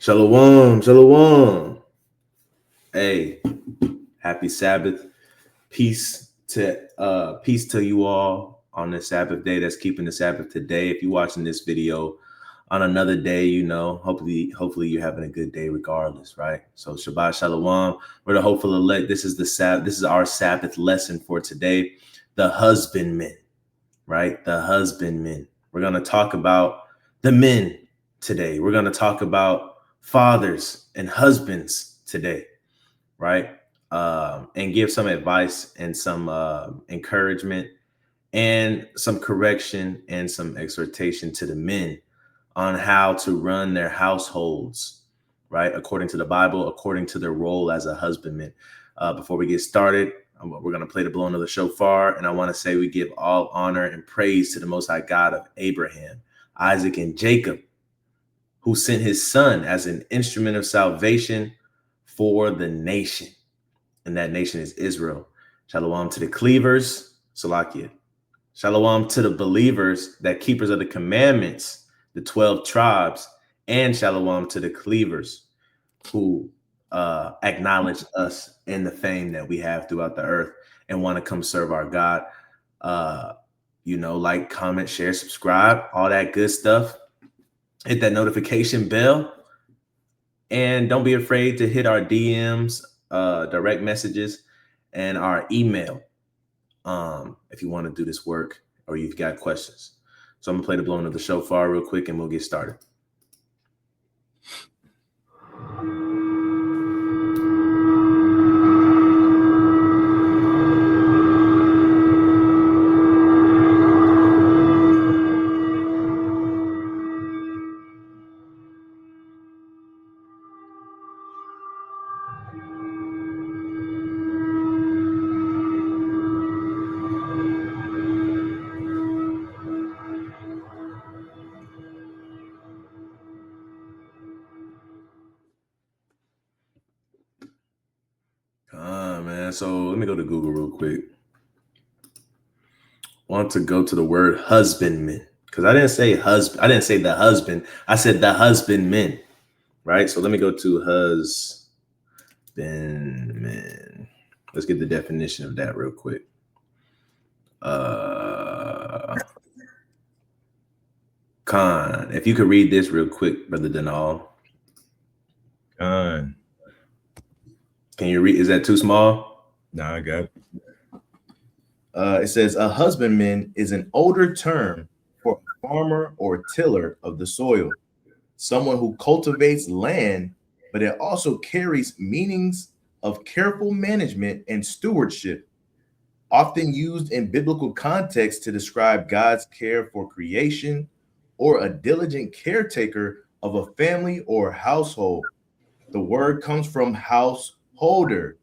Shalom, shalom. Hey, happy Sabbath. Peace to you all on this Sabbath day that's keeping the Sabbath today. If you're watching this video on another day, hopefully you're having a good day regardless, right? So Shabbat Shalom. We're the hopeful elect. This is our Sabbath lesson for today. The husbandmen, right? The husbandmen. We're going to talk about the men today. We're going to talk about fathers and husbands today, right? And give some advice and some encouragement and some correction and some exhortation to the men on how to run their households, right? According to the Bible, according to their role as a husbandman. Before we get started, we're going to play the blowing of the shofar. And I want to say we give all honor and praise to the Most High God of Abraham, Isaac, and Jacob, who sent his son as an instrument of salvation for the nation. And that nation is Israel. Shalom to the cleavers, Salakia. Shalom to the believers, that keepers of the commandments, the 12 tribes, and shalom to the cleavers who acknowledge us in the fame that we have throughout the earth and want to come serve our God. Like, comment, share, subscribe, all that good stuff. Hit that notification bell. And don't be afraid to hit our DMs, direct messages, and our email if you want to do this work or you've got questions. So I'm going to play the blowing of the shofar real quick and we'll get started. So let me go to Google real quick. Want to go to the word husbandman, because I didn't say husband. I didn't say the husband. I said the husbandmen, right? So let me go to husbandman. Let's get the definition of that real quick. Khan, if you could read this real quick, Brother Denal. Khan. Can you read? Is that too small? No, I got it. It says a husbandman is an older term for a farmer or tiller of the soil, someone who cultivates land, but it also carries meanings of careful management and stewardship, often used in biblical context to describe God's care for creation or a diligent caretaker of a family or household. The word comes from householder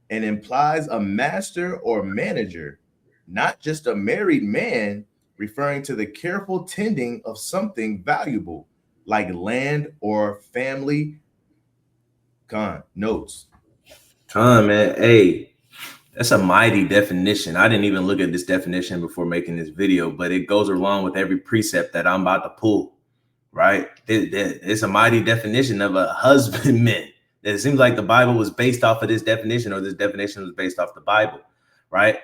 and implies a master or manager, not just a married man, referring to the careful tending of something valuable like land or family. Notes. Man. Hey, that's a mighty definition. I didn't even look at this definition before making this video, but it goes along with every precept that I'm about to pull, right? It's a mighty definition of a husbandman. It seems like the Bible was based off of this definition, or this definition was based off the Bible, right?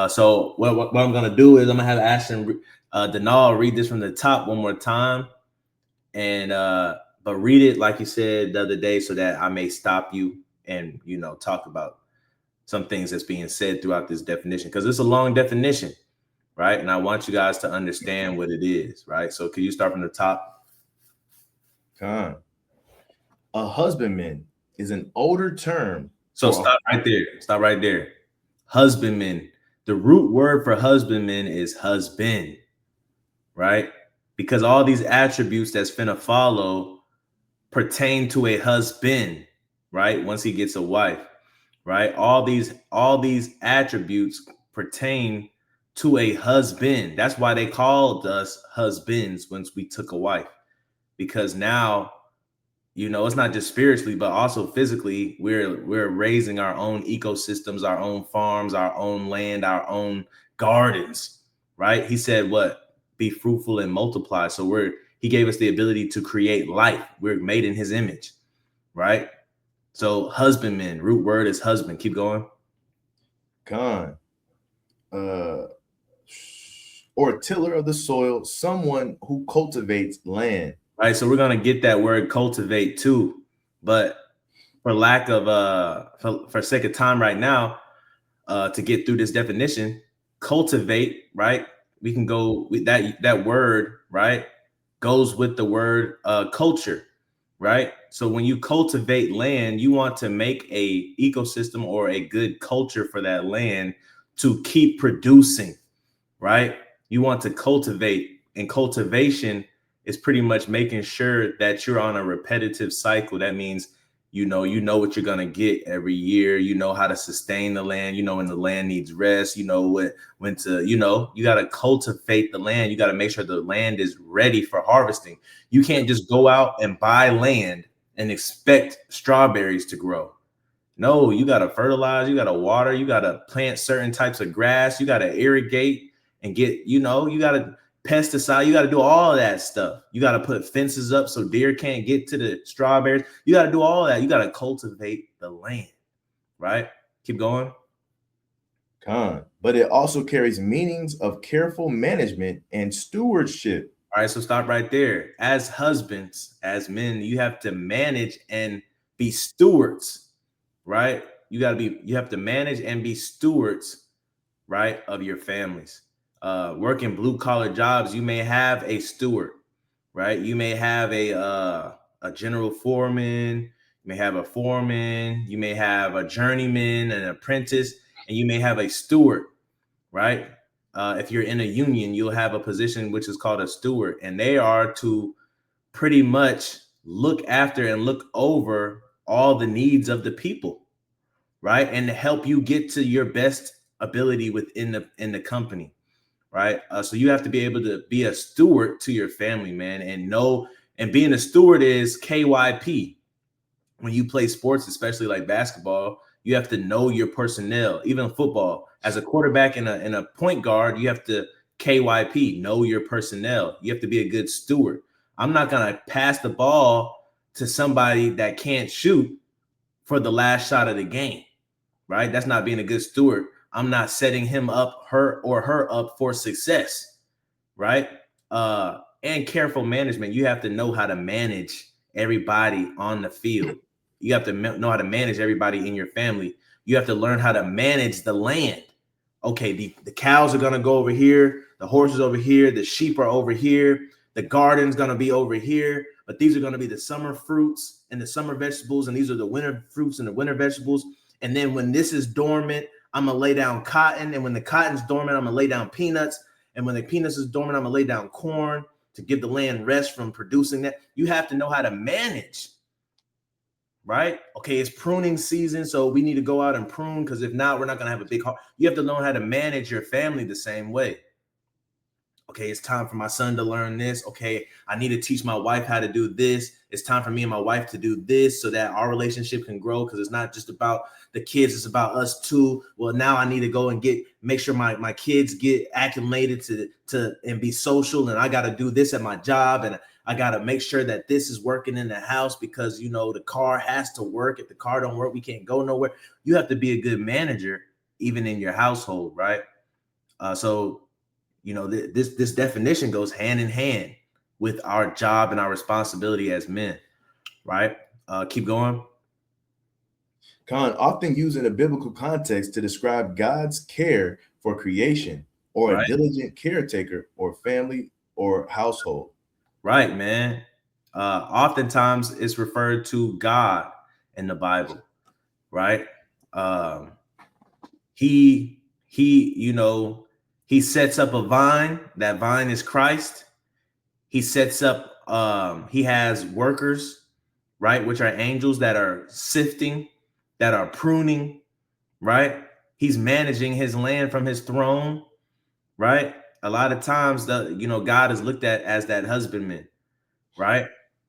So what I'm going to do is I'm going to have Ashton Denal read this from the top one more time. And but read it like you said the other day so that I may stop you and, talk about some things that's being said throughout this definition, because it's a long definition, right? And I want you guys to understand what it is, right? So can you start from the top? A husbandman is an older term. So stop right there. Husbandman. The root word for husbandman is husband, right? Because all these attributes that's finna follow pertain to a husband, right? Once he gets a wife, right? All these attributes pertain to a husband. That's why they called us husbands once we took a wife, because now, it's not just spiritually, but also physically, we're raising our own ecosystems, our own farms, our own land, our own gardens, right? He said, what? Be fruitful and multiply. So He gave us the ability to create life. We're made in his image, right? So husbandman, root word is husband. Keep going. Con, or tiller of the soil, someone who cultivates land. Right. So we're gonna get that word cultivate too, but for lack of for sake of time right now, to get through this definition, cultivate, right? We can go with that word, right? Goes with the word culture, right? So when you cultivate land, you want to make a ecosystem or a good culture for that land to keep producing, right? You want to cultivate, and cultivation is pretty much making sure that you're on a repetitive cycle. That means you know what you're gonna get every year. You know how to sustain the land. You know when the land needs rest. You know when to you got to cultivate the land. You got to make sure the land is ready for harvesting. You can't just go out and buy land and expect strawberries to grow. No, you got to fertilize, you got to water, you got to plant certain types of grass, you got to irrigate and get, you got to pesticide, you got to do all of that stuff. You got to put fences up so deer can't get to the strawberries. You got to do all that. You got to cultivate the land, right? Keep going. Con, but it also carries meanings of careful management and stewardship. All right, so stop right there. As husbands, as men, you have to manage and be stewards, right? You have to manage and be stewards, right, of your families. Working blue collar jobs, you may have a steward, right? You may have a general foreman, you may have a foreman, you may have a journeyman, an apprentice, and you may have a steward, right? If you're in a union, you'll have a position which is called a steward, and they are to pretty much look after and look over all the needs of the people, right? And to help you get to your best ability within the company, right? So you have to be able to be a steward to your family, man, and know. And being a steward is KYP. When you play sports, especially like basketball, you have to know your personnel. Even football, as a quarterback and a point guard, you have to KYP, know your personnel. You have to be a good steward. I'm not gonna pass the ball to somebody that can't shoot for the last shot of the game, right? That's not being a good steward. I'm not setting him up, her up for success, right? And careful management. You have to know how to manage everybody on the field. You have to know how to manage everybody in your family. You have to learn how to manage the land. Okay, the cows are gonna go over here, the horses over here, the sheep are over here, the garden's gonna be over here, but these are gonna be the summer fruits and the summer vegetables, and these are the winter fruits and the winter vegetables. And then when this is dormant, I'm gonna lay down cotton, and when the cotton's dormant, I'm gonna lay down peanuts, and when the peanuts is dormant, I'm gonna lay down corn to give the land rest from producing that. You have to know how to manage, right? Okay, it's pruning season, so we need to go out and prune, because if not, we're not gonna have a big heart. You have to learn how to manage your family the same way. Okay, it's time for my son to learn this. Okay, I need to teach my wife how to do this. It's time for me and my wife to do this so that our relationship can grow, because it's not just about the kids, it's about us too. Well, now I need to go and make sure my kids get acclimated to and be social, and I got to do this at my job, and I got to make sure that this is working in the house, because the car has to work. If the car don't work, we can't go nowhere. You have to be a good manager even in your household, right? So this definition goes hand in hand with our job and our responsibility as men, right? Keep going. Con, often used in a biblical context to describe God's care for creation, or a Right. diligent caretaker or family or household. Right, man. Oftentimes it's referred to God in the Bible, right? Um, he sets up a vine. That vine is Christ. He sets up, he has workers, right, which are angels that are sifting, that are pruning, right? He's managing his land from his throne, right? A lot of times God is looked at as that husbandman, right?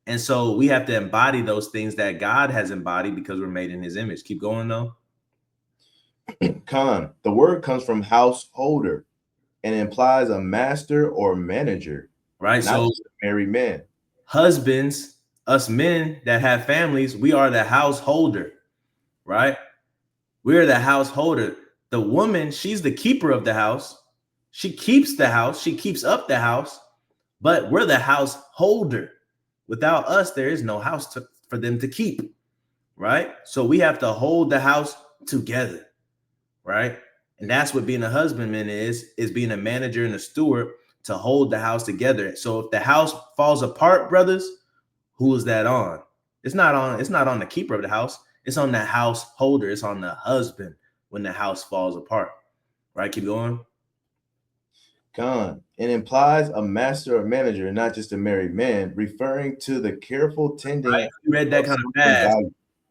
And so we have to embody those things that God has embodied, because we're made in his image. Keep going though. Con, the word comes from householder and implies a master or manager. right? Not So just a married man. husbands, us men that have families, we are the householder, right? We're the householder. The woman, she's the keeper of the house. She keeps the house. She keeps up the house, but we're the householder. Without us, there is no house for them to keep, right? So we have to hold the house together, right? And that's what being a husbandman is being a manager and a steward to hold the house together. So if the house falls apart, brothers, who is that on? It's not on the keeper of the house. It's on the householder. It's on the husband when the house falls apart. Right? Keep going. Gone. It implies a master or manager, not just a married man, referring to the careful tending. Right. You read that kind of fast.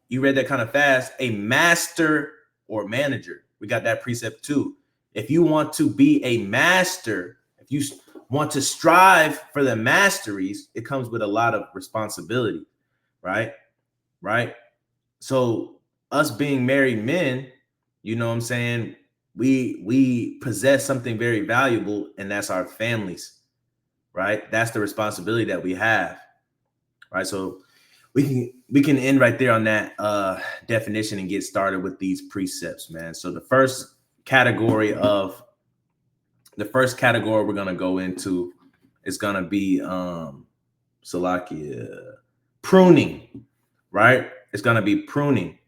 You read that kind of fast. A master or manager. We got that precept too. If you want to be a master, if you want to strive for the masteries, it comes with a lot of responsibility, right? Right. So us being married men, you know what I'm saying? We possess something very valuable, and that's our families, right? That's the responsibility that we have, right? So we can end right there on that definition and get started with these precepts, man. So the first category we're gonna go into is gonna be Salakia, pruning, right? It's gonna be pruning,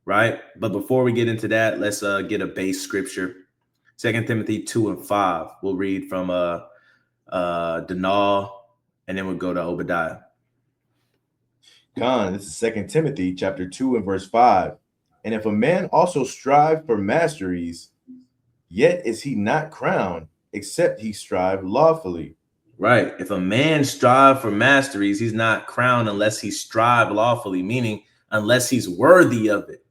right? But before we get into that, let's get a base scripture. 2 Timothy 2:5. We'll read from Danal, and then we'll go to Obadiah. Khan, this is 2 Timothy chapter 2 and verse 5. And if a man also strive for masteries, yet is he not crowned, except he strive lawfully. Right. If a man strive for masteries, he's not crowned unless he strive lawfully, meaning unless he's worthy of it.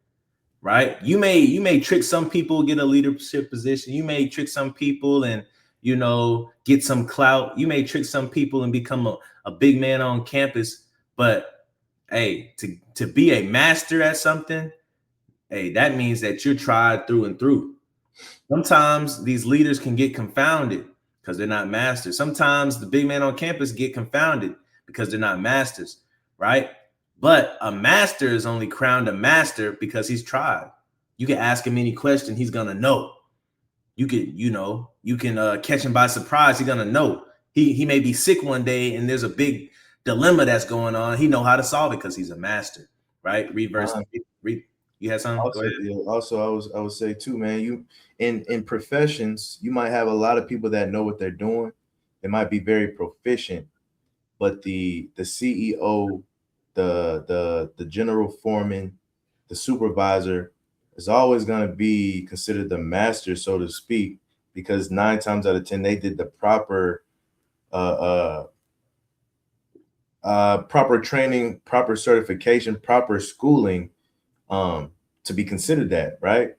Right. You may trick some people, get a leadership position. You may trick some people and, you know, get some clout. You may trick some people and become a big man on campus. But hey, to be a master at something, hey, that means that you're tried through and through. Sometimes these leaders can get confounded because they're not masters. Sometimes the big man on campus get confounded because they're not masters, right? But a master is only crowned a master because he's tried. You can ask him any question, he's gonna know. You can catch him by surprise. He's gonna know. He may be sick one day and there's a big dilemma that's going on. He know how to solve it because he's a master, right? Read verse. Read. You had something? Also, I would say too, man. You in professions, you might have a lot of people that know what they're doing. They might be very proficient, but the CEO, the general foreman, the supervisor is always going to be considered the master, so to speak, because 9 times out of 10 they did the proper proper training, proper certification, proper schooling to be considered that, right?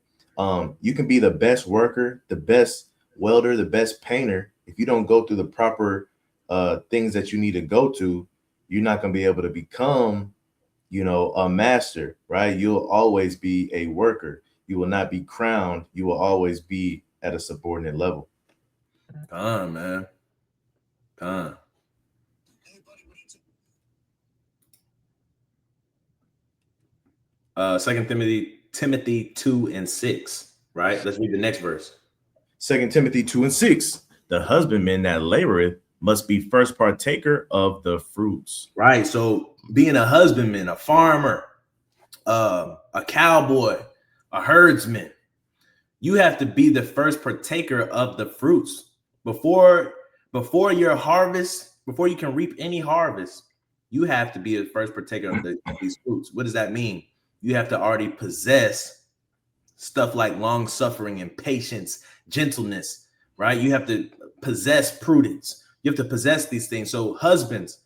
You can be the best worker, the best welder, the best painter. If you don't go through the proper things that you need to go to, you're not going to be able to become, a master, right? You'll always be a worker. You will not be crowned. You will always be at a subordinate level. Come, man. Come. 2 Timothy 2 and 6, right? Let's read the next verse. 2 Timothy 2 and 6. The husbandman that laboreth must be first partaker of the fruits. Right. So being a husbandman, a farmer, a cowboy, a herdsman, you have to be the first partaker of the fruits. Before your harvest, before you can reap any harvest, you have to be the first partaker of these fruits. What does that mean? You have to already possess stuff like long suffering and patience, gentleness, right? You have to possess prudence. You have to possess these things. So husbands,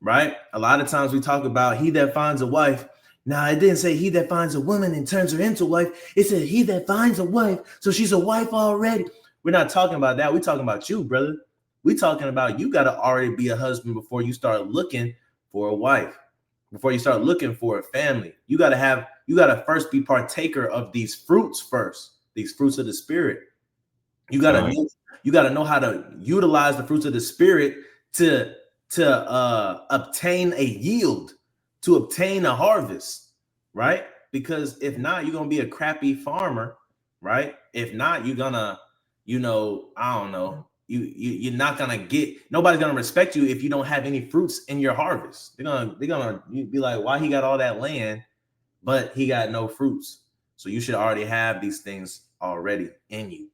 right? A lot of times we talk about he that finds a wife. Now, it didn't say he that finds a woman and turns her into a wife. It said he that finds a wife. So she's a wife already. We're not talking about that. We're talking about you, brother. We're talking about you got to already be a husband before you start looking for a wife, before you start looking for a family. You got to first be partaker of these fruits first, these fruits of the spirit. You got to know how to utilize the fruits of the spirit to obtain a yield, to obtain a harvest, right? Because if not, you're gonna be a crappy farmer, right? If not, you're gonna, I don't know, you're not gonna get, nobody's gonna respect you if you don't have any fruits in your harvest. They're gonna be like, why he got all that land, but he got no fruits? So you should already have these things already in you.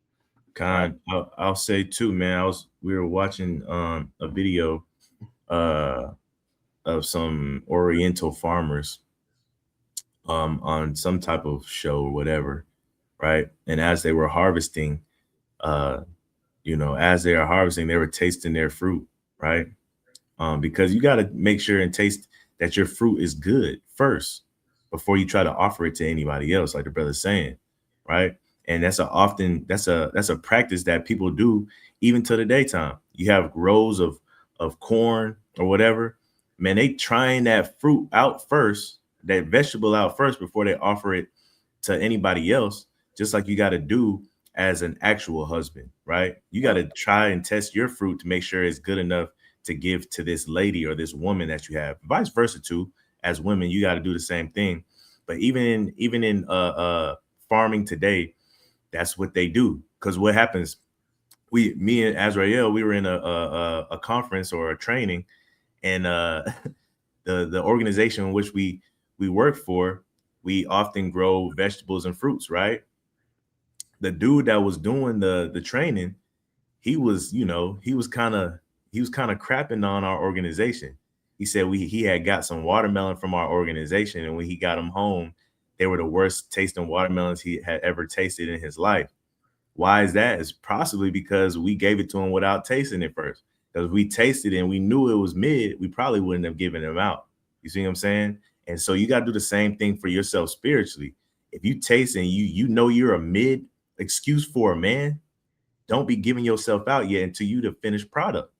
Con, I'll say too, man. We were watching a video of some Oriental farmers on some type of show or whatever, right? And as they were harvesting, as they are harvesting, they were tasting their fruit, right? Because you got to make sure and taste that your fruit is good first before you try to offer it to anybody else, like the brother's saying, right? And that's a practice that people do even to the daytime. You have rows of corn or whatever, man. They trying that fruit out first, that vegetable out first before they offer it to anybody else. Just like you got to do as an actual husband, right? You got to try and test your fruit to make sure it's good enough to give to this lady or this woman that you have. Vice versa too, as women, you got to do the same thing. But even in farming today, that's what they do. Because what happens, me and Azrael, we were in a conference or a training, and the organization in which we work for, we often grow vegetables and fruits, right? The dude that was doing the training, he was kind of crapping on our organization. He said he had got some watermelon from our organization, and when he got them home, they were the worst tasting watermelons he had ever tasted in his life. Why is that? It's possibly because we gave it to him without tasting it first. Because we tasted it and we knew it was mid, we probably wouldn't have given him out. You see what I'm saying? And so you got to do the same thing for yourself spiritually. If you taste and you know you're a mid excuse for a man, don't be giving yourself out yet until you the finished product.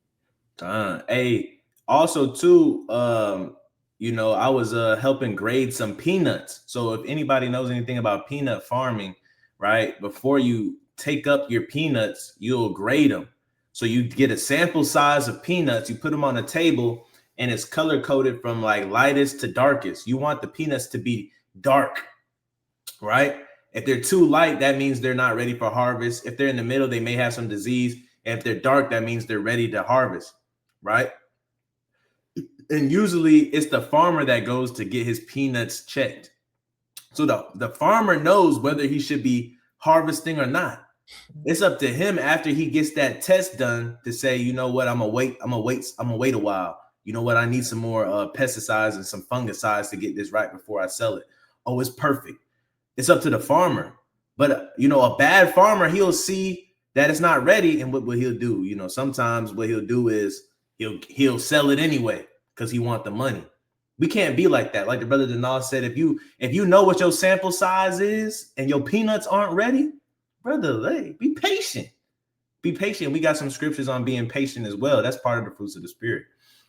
Hey, also too, I was helping grade some peanuts. So if anybody knows anything about peanut farming, right, before you take up your peanuts, you'll grade them. So you get a sample size of peanuts, you put them on a table, and it's color coded from like lightest to darkest. You want the peanuts to be dark, right? If they're too light, that means they're not ready for harvest. If they're in the middle, they may have some disease. And if they're dark, that means they're ready to harvest, right? And usually it's the farmer that goes to get his peanuts checked. So the farmer knows whether he should be harvesting or not. It's up to him after he gets that test done to say, you know what, I'm gonna wait a while. You know what, I need some more pesticides and some fungicides to get this right before I sell it. Oh, it's perfect. It's up to the farmer. But a bad farmer, he'll see that it's not ready, and what he'll do, sometimes what he'll do is he'll sell it anyway because he wants the money. We can't be like that. Like the brother Denal said, if you know what your sample size is and your peanuts aren't ready, brother, hey, be patient. Be patient. We got some scriptures on being patient as well. That's part of the fruits of the spirit,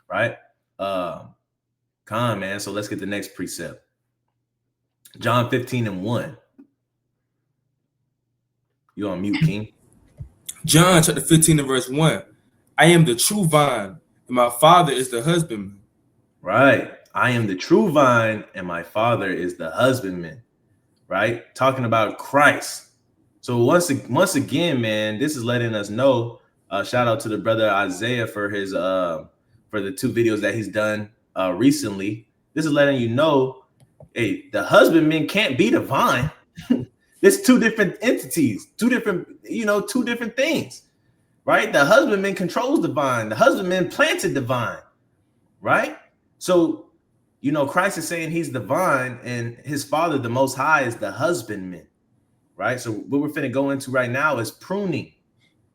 right? Man. So let's get the next precept. John 15:1. You on mute, King? John chapter 15 and verse 1. I am the true vine, and my Father is the husbandman. Right. I am the true vine, and my Father is the husbandman. Right. Talking about Christ. So once again, man, this is letting us know. Shout out to the brother Isaiah for his for the 2 videos that he's done recently. This is letting you know, hey, the husbandman can't be the vine. There's 2 different entities, 2 different things, right? The husbandman controls the vine. The husbandman planted the vine, right? So, Christ is saying he's the vine and his Father, the Most High, is the husbandman, right? So what we're finna go into right now is pruning,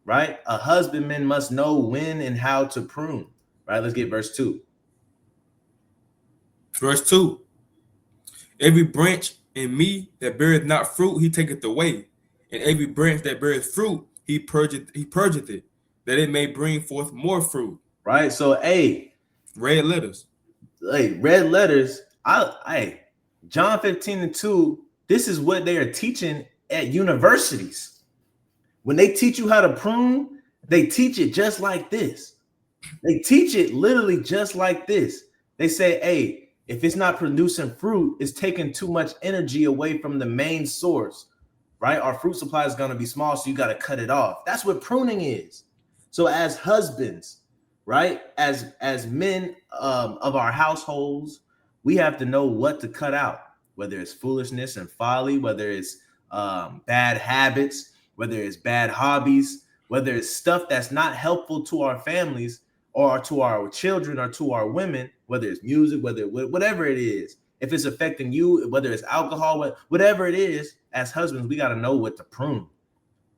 right? A husbandman must know when and how to prune, right? Let's get verse 2. Verse 2. Every branch in me that beareth not fruit, he taketh away. And every branch that beareth fruit, he purgeth it, that it may bring forth more fruit. Right? So, red letters. Red letters. John 15:2, this is what they are teaching at universities. When they teach you how to prune, they teach it just like this. They teach it literally just like this. They say, hey, if it's not producing fruit, it's taking too much energy away from the main source, right? Our fruit supply is going to be small, so you got to cut it off. That's what pruning is. So as husbands, right, as men of our households, we have to know what to cut out, whether it's foolishness and folly, whether it's bad habits, whether it's bad hobbies, whether it's stuff that's not helpful to our families or to our children or to our women, whether it's music, whatever it is. If it's affecting you, whether it's alcohol, whatever it is, as husbands, we got to know what to prune.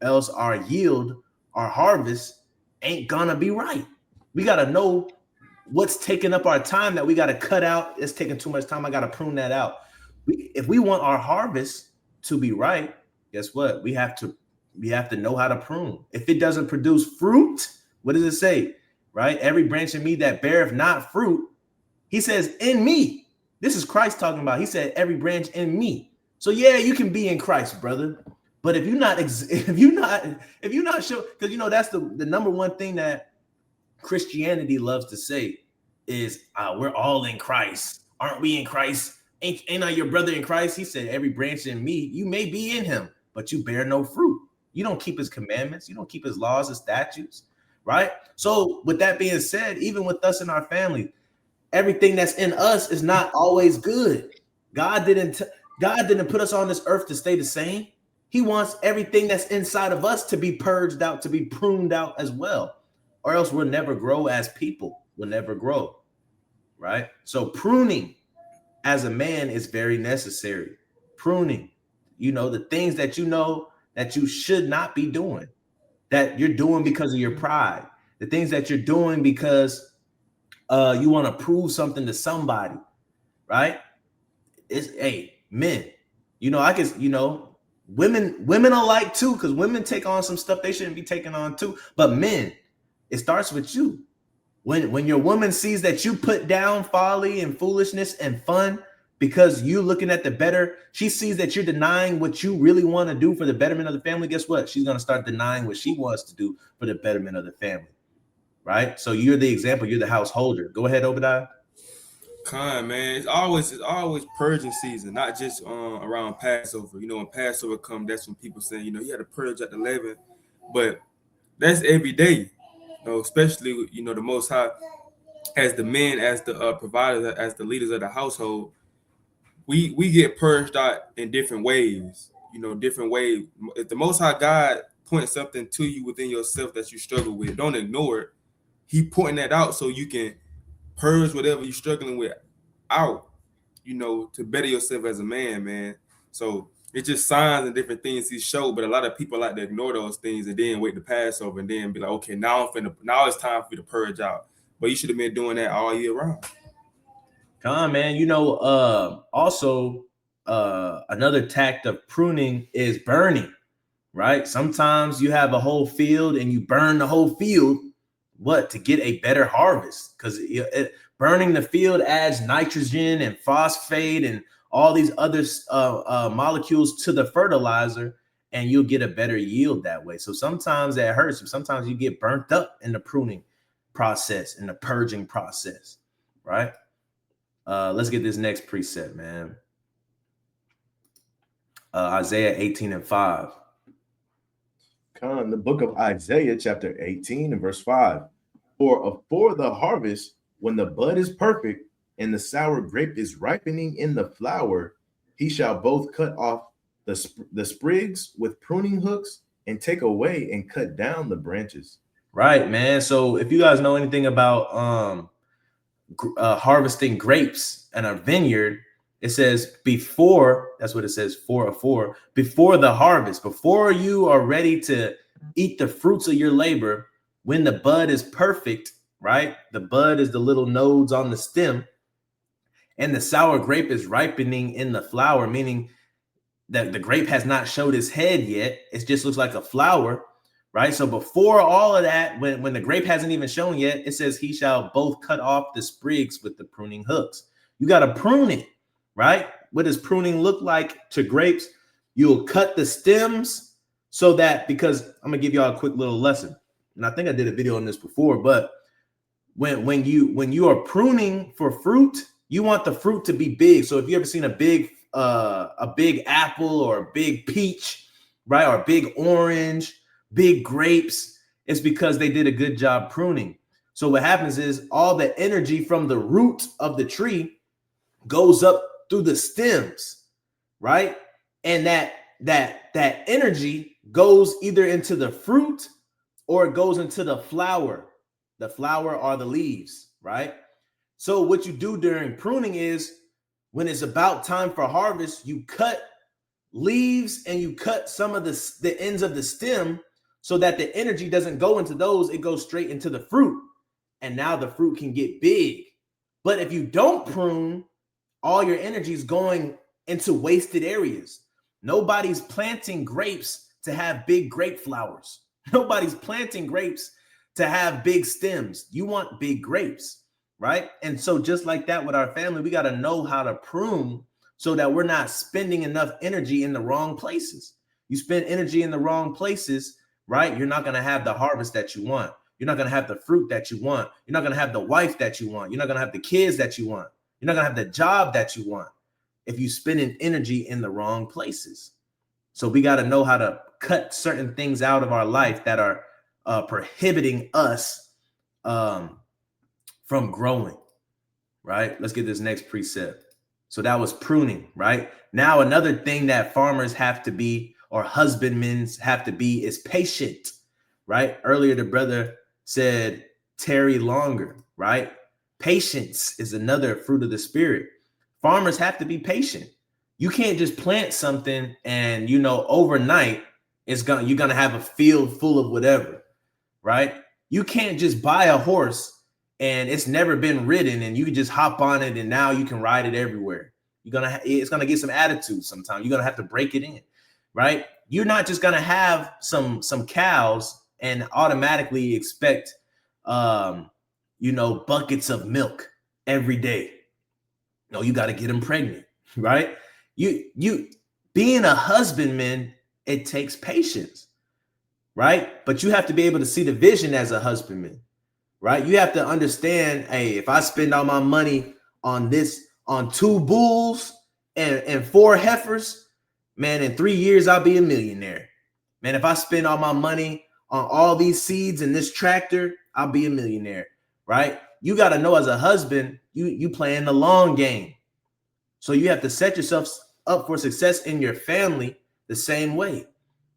Else our yield, our harvest ain't gonna be right. We got to know what's taking up our time that we got to cut out. It's taking too much time. I got to prune that out. If we want our harvest to be right, guess what? We have to know how to prune. If it doesn't produce fruit, what does it say? Right? Every branch in me that beareth not fruit, he says, in me. This is Christ talking about. He said, every branch in me. So yeah, you can be in Christ, brother. But if you're not sure, because that's the number one thing that Christianity loves to say is we're all in Christ. Aren't we in Christ? Ain't I your brother in Christ? He said, every branch in me, you may be in him, but you bear no fruit. You don't keep his commandments. You don't keep his laws and statutes, right? So with that being said, even with us in our family, everything that's in us is not always good. God didn't put us on this earth to stay the same. He wants everything that's inside of us to be purged out, to be pruned out as well, or else we'll never grow as people. We'll never grow, right? So pruning as a man is very necessary. Pruning, the things that that you should not be doing, that you're doing because of your pride, the things that you're doing because you want to prove something to somebody, right? Men, I guess, women alike too, because women take on some stuff they shouldn't be taking on too. But men, it starts with you. When your woman sees that you put down folly and foolishness and fun because you looking at the better, she sees that you're denying what you really want to do for the betterment of the family. Guess what? She's going to start denying what she wants to do for the betterment of the family, right? So you're the example. You're the householder. Go ahead, Obadiah. Man, it's always purging season, not just around Passover. When Passover comes, that's when people say, you had to purge at the leaven, but that's every day. Especially the Most High, as the men, as the providers, as the leaders of the household, we get purged out in different ways. Different ways. If the Most High God points something to you within yourself that you struggle with, don't ignore it. He pointing that out so you can purge whatever you're struggling with out, to better yourself as a man. So it's just signs and different things he showed, but a lot of people like to ignore those things and then wait to Passover and then be like, okay, now it's time for you to purge out. But you should have been doing that all year round. Come on, man. Also another tact of pruning is burning, right? Sometimes you have a whole field and you burn the whole field. What? To get a better harvest, because burning the field adds nitrogen and phosphate and all these other molecules to the fertilizer, and you'll get a better yield that way. So sometimes that hurts. Sometimes you get burnt up in the pruning process, in the purging process, right? Let's get this next precept, man. Isaiah 18:5. The book of Isaiah, chapter 18 and verse 5. For the harvest, when the bud is perfect and the sour grape is ripening in the flower, he shall both cut off the sprigs with pruning hooks and take away and cut down the branches. Right, man. So if you guys know anything about harvesting grapes in a vineyard, it says before, that's what it says, before the harvest, before you are ready to eat the fruits of your labor, when the bud is perfect, right? The bud is the little nodes on the stem, and the sour grape is ripening in the flower, meaning that the grape has not showed its head yet. It just looks like a flower, right? So before all of that, when the grape hasn't even shown yet, it says he shall both cut off the sprigs with the pruning hooks. You got to prune it, right? What does pruning look like to grapes? You'll cut the stems so that, because I'm gonna give y'all a quick little lesson. And I think I did a video on this before, but when you are pruning for fruit, you want the fruit to be big. So if you ever seen a big apple or a big peach, right, or a big orange, big grapes, it's because they did a good job pruning. So what happens is all the energy from the root of the tree goes up through the stems, right? And that energy goes either into the fruit or it goes into the flower. The flower are the leaves, right? So what you do during pruning is when it's about time for harvest, you cut leaves and you cut some of the ends of the stem so that the energy doesn't go into those, it goes straight into the fruit. And now the fruit can get big. But if you don't prune, all your energy is going into wasted areas. Nobody's planting grapes to have big grape flowers. Nobody's planting grapes to have big stems. You want big grapes, right? And so just like that with our family, we got to know how to prune so that we're not spending enough energy in the wrong places. You spend energy in the wrong places, right? You're not going to have the harvest that you want. You're not going to have the fruit that you want. You're not going to have the wife that you want. You're not going to have the kids that you want. You're not going to have the job that you want if you spending energy in the wrong places. So we got to know how to cut certain things out of our life that are prohibiting us from growing, right? Let's get this next precept. So that was pruning, right? Now another thing that farmers have to be, or husbandmen have to be, is patient, right? Earlier the brother said tarry longer, right? Patience is another fruit of the spirit. Farmers have to be patient. You can't just plant something and, you know, overnight you're gonna have a field full of whatever, right? You can't just buy a horse and it's never been ridden and you can just hop on it and now you can ride it everywhere. It's gonna get some attitude sometimes. You're gonna have to break it in, right? You're not just gonna have some cows and automatically expect buckets of milk every day. No, you got to get them pregnant, right? You being a husbandman, it takes patience, right? But you have to be able to see the vision as a husbandman, right? You have to understand, hey, if I spend all my money on 2 bulls and 4 heifers, man, in 3 years, I'll be a millionaire. Man, if I spend all my money on all these seeds and this tractor, I'll be a millionaire, right? You got to know as a husband, you playing the long game. So you have to set yourself up for success in your family the same way.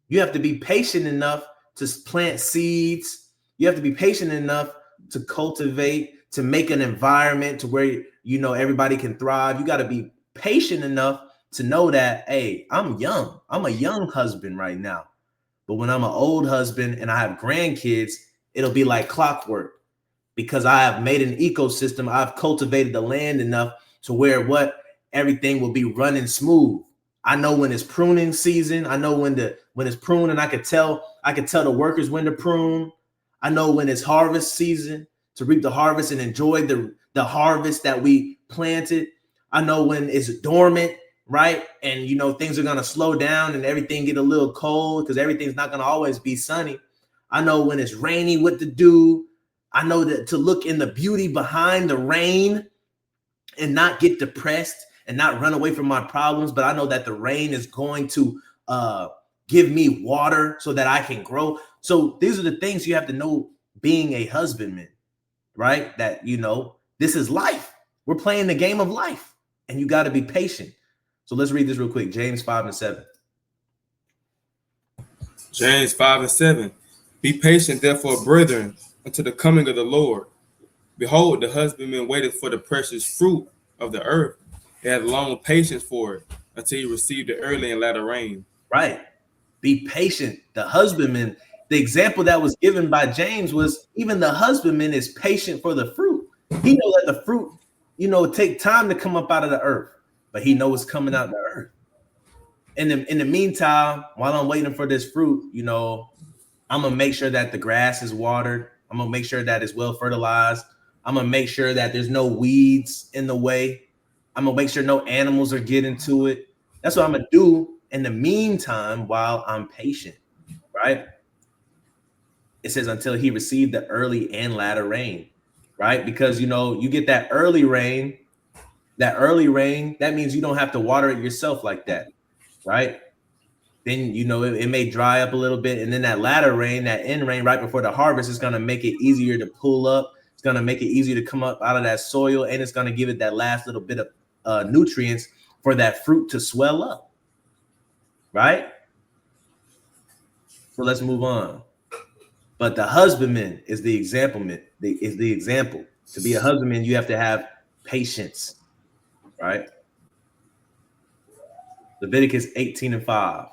You have to be patient enough to plant seeds. You have to be patient enough to cultivate, to make an environment to where, you know, everybody can thrive. You got to be patient enough to know that, hey, I'm young. I'm a young husband right now. But when I'm an old husband and I have grandkids, it'll be like clockwork because I have made an ecosystem. I've cultivated the land enough to where everything will be running smooth. I know when it's pruning season. I know when it's pruning. I could tell the workers when to prune. I know when it's harvest season to reap the harvest and enjoy the harvest that we planted. I know when it's dormant, right? And, you know, things are going to slow down and everything get a little cold because everything's not going to always be sunny. I know when it's rainy what to do. I know that to look in the beauty behind the rain and not get depressed and not run away from my problems. But I know that the rain is going to give me water so that I can grow. So these are the things you have to know being a husbandman, right? That, you know, this is life. We're playing the game of life and you got to be patient. So let's read this real quick. James 5:7. James 5:7. Be patient, therefore, brethren, until the coming of the Lord. Behold, the husbandman waiteth for the precious fruit of the earth. He had long patience for it until he received the early and latter rain. Right. Be patient. The husbandman, the example that was given by James was even the husbandman is patient for the fruit. He knows that the fruit, you know, take time to come up out of the earth, but he knows it's coming out of the earth. In the meantime, while I'm waiting for this fruit, you know, I'm going to make sure that the grass is watered. I'm going to make sure that it's well fertilized. I'm going to make sure that there's no weeds in the way. I'm going to make sure no animals are getting to it. That's what I'm going to do in the meantime while I'm patient, right? It says until he received the early and latter rain. right? Because you get that early rain. That means you don't have to water it yourself like that, right? Then it may dry up a little bit, and then that latter rain, that end rain right before the harvest, is going to make it easier to pull up. It's going to make it easier to come up out of that soil, and it's going to give it that last little bit of nutrients for that fruit to swell up, right? So let's move on. But the husbandman is the example. To be a husbandman, you have to have patience, right? Leviticus 18:5.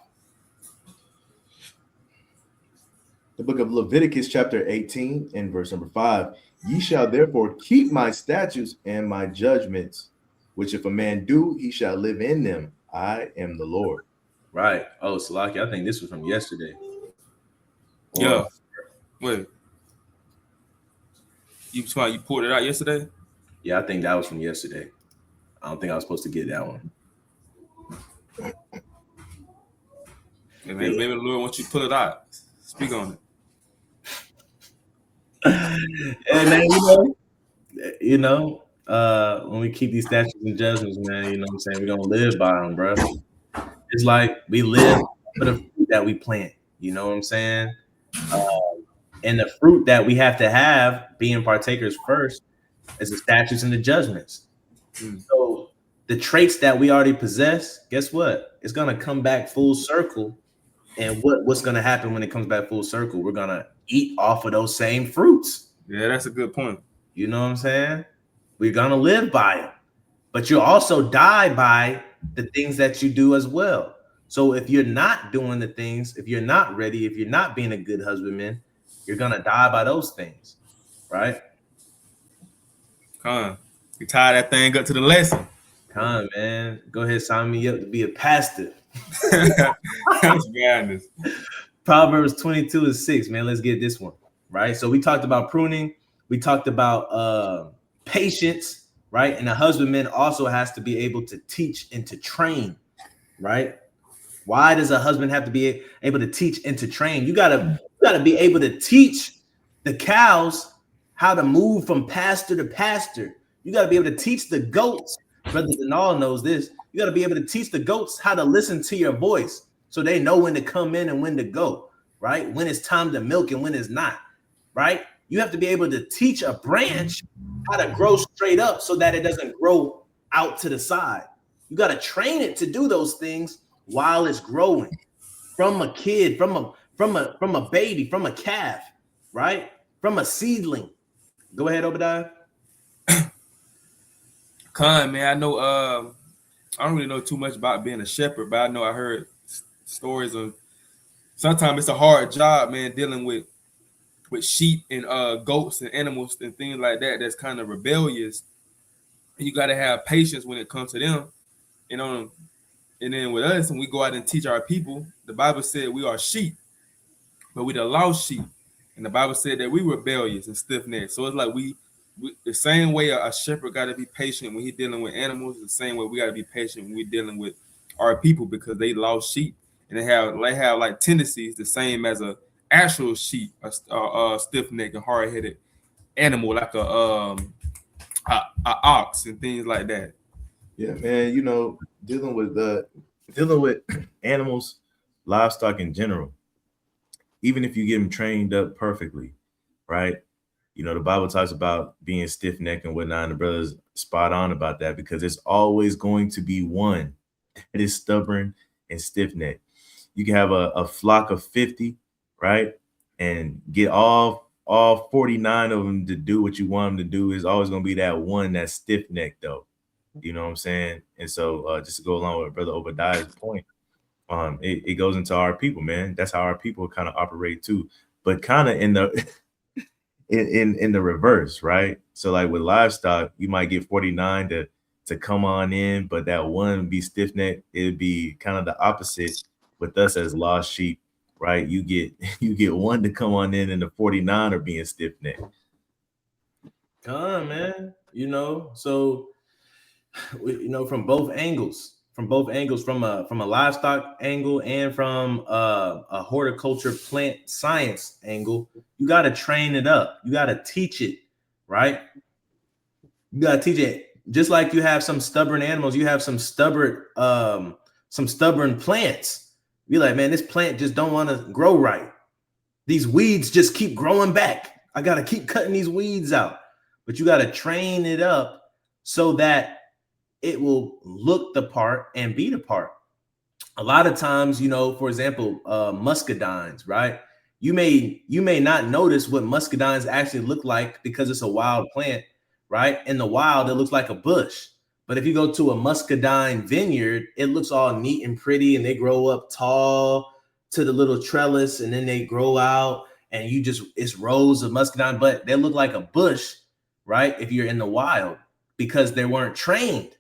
The book of Leviticus, chapter 18, and verse number 5. Ye shall therefore keep my statutes and my judgments, which if a man do, he shall live in them. I am the Lord. Right. Oh, Salaki, I think this was from yesterday. Yeah. Wait. You pulled it out yesterday? Yeah, I think that was from yesterday. I don't think I was supposed to get that one. Yeah, maybe the Lord wants you to pull it out. Speak on it. And then, when we keep these statutes and judgments, man, you know what I'm saying? We're going to live by them, bro. It's like we live for the fruit that we plant. You know what I'm saying? And the fruit that we have to have, being partakers first, is the statutes and the judgments. So the traits that we already possess, guess what? It's going to come back full circle. And what's going to happen when it comes back full circle? We're going to eat off of those same fruits. Yeah, that's a good point. You know what I'm saying? We're going to live by it. But you'll also die by the things that you do as well. So if you're not doing the things, if you're not ready, if you're not being a good husbandman, you're going to die by those things, right? Come on. You tie that thing up to the lesson. Come on, man. Go ahead, sign me up to be a pastor. Let's be honest. Proverbs 22:6, man. Let's get this one, right? So we talked about pruning. We talked about patience, right? And a husbandman also has to be able to teach and to train, right? Why does a husband have to be able to teach and to train? You gotta be able to teach the cows how to move from pasture to pasture. You gotta be able to teach the goats. Brother Denal knows this. You got to be able to teach the goats how to listen to your voice so they know when to come in and when to go, right? When it's time to milk and when it's not, right? You have to be able to teach a branch how to grow straight up so that it doesn't grow out to the side. You got to train it to do those things while it's growing from a kid, from a baby, from a calf, right? From a seedling. Go ahead, Obadiah. Con, man, I know I don't really know too much about being a shepherd, but I know I heard stories of sometimes it's a hard job, man, dealing with sheep and goats and animals and things like that that's kind of rebellious. And you got to have patience when it comes to them. And then with us, when we go out and teach our people, the Bible said we are sheep, but we the lost sheep. And the Bible said that we rebellious and stiff-necked. So it's like we the same way a shepherd got to be patient when he's dealing with animals, the same way we got to be patient when we're dealing with our people because they lost sheep and they have like tendencies the same as a actual sheep, a stiff-necked and hard-headed animal like a ox and things like that. Yeah, man. Dealing with animals, livestock in general, even if you get them trained up perfectly, right? The Bible talks about being stiff-necked and whatnot, and the brother's spot on about that because there's always going to be one that is stubborn and stiff-necked. You can have a flock of 50, right? And get all 49 of them to do what you want them to do. Is always going to be that one that's stiff-necked, though. You know what I'm saying? And so just to go along with Brother Obadiah's point, it goes into our people, man. That's how our people kind of operate too, but kind of in the in the reverse, right? So like with livestock, you might get 49 to come on in, but that one be stiff-necked. It'd be kind of the opposite with us as lost sheep, right? You get one to come on in, and the 49 are being stiff-necked. Come on, man. So from both angles, from a livestock angle and from a horticulture plant science angle, you got to train it up. You got to teach it, right? You gotta teach it. Just like you have some stubborn animals, you have some stubborn plants. Be like, man, this plant just don't want to grow right. These weeds just keep growing back. I gotta keep cutting these weeds out. But you gotta train it up so that it will look the part and be the part. A lot of times, for example, muscadines, right? You may not notice what muscadines actually look like because it's a wild plant, right? In the wild, it looks like a bush. But if you go to a muscadine vineyard, it looks all neat and pretty, and they grow up tall to the little trellis, and then they grow out, and it's rows of muscadine, but they look like a bush, right? If you're in the wild, because they weren't trained,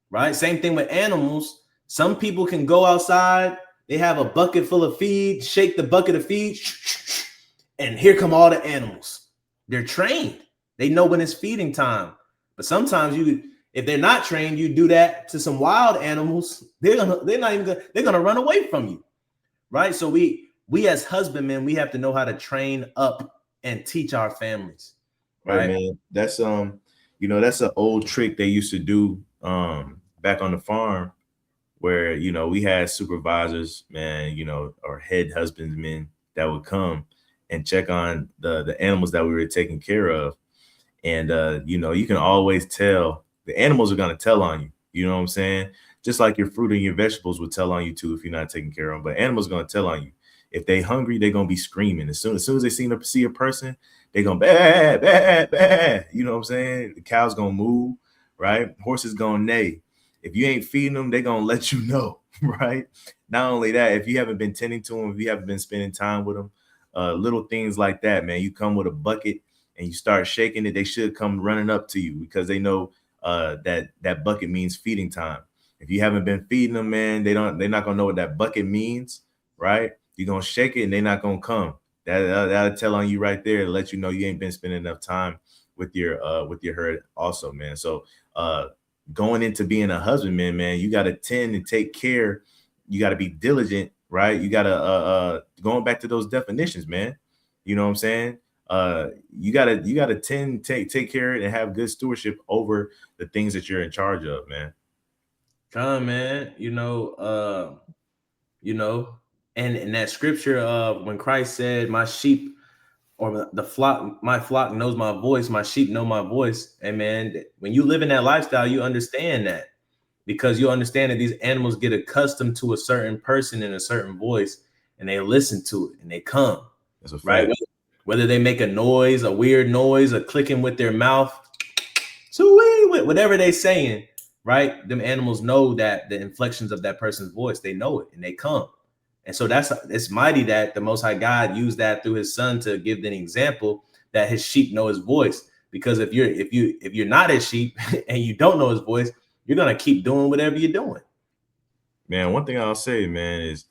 right? Same thing with animals. Some people can go outside, they have a bucket full of feed, shake the bucket of feed, and here come all the animals. They're trained. They know when it's feeding time. But sometimes if they're not trained, you do that to some wild animals, they're gonna run away from you, right? So we as husbandmen, we have to know how to train up and teach our families. Right, man. That's that's an old trick they used to do back on the farm, where we had supervisors, man, or head husbandmen that would come and check on the animals that we were taking care of. And you can always tell the animals are going to tell on you. You know what I'm saying? Just like your fruit and your vegetables would tell on you too if you're not taking care of them. But animals are going to tell on you. If they hungry, they're going to be screaming. As soon as they see a person, they're going to bah, bah, bah. You know what I'm saying? The cow's going to move, right? Horses going to neigh. If you ain't feeding them, they're going to let you know, right? Not only that, if you haven't been tending to them, if you haven't been spending time with them, little things like that, man. You come with a bucket and you start shaking it, they should come running up to you because they know that bucket means feeding time. If you haven't been feeding them, man, they're not gonna know what that bucket means, right? You're gonna shake it and they're not gonna come. That'll tell on you right there to let you know you ain't been spending enough time with your herd also, man. So going into being a husbandman, man, you gotta tend and take care. You gotta be diligent, right? You gotta going back to those definitions, man. You know what I'm saying? You gotta tend, take care and have good stewardship over the things that you're in charge of, man. Come, man, and in that scripture of when Christ said, my sheep or the flock, my flock knows my voice, my sheep know my voice. And man, when you live in that lifestyle, you understand that, because you understand that these animals get accustomed to a certain person and a certain voice, and they listen to it and they come. That's a fact. Right? Whether they make a noise, a weird noise, a clicking with their mouth, whatever they saying, right? Them animals know that the inflections of that person's voice, they know it and they come. And so it's mighty that the Most High God used that through his son to give an example that his sheep know his voice. Because if you're not his sheep and you don't know his voice, you're gonna keep doing whatever you're doing. Man, one thing I'll say, man, is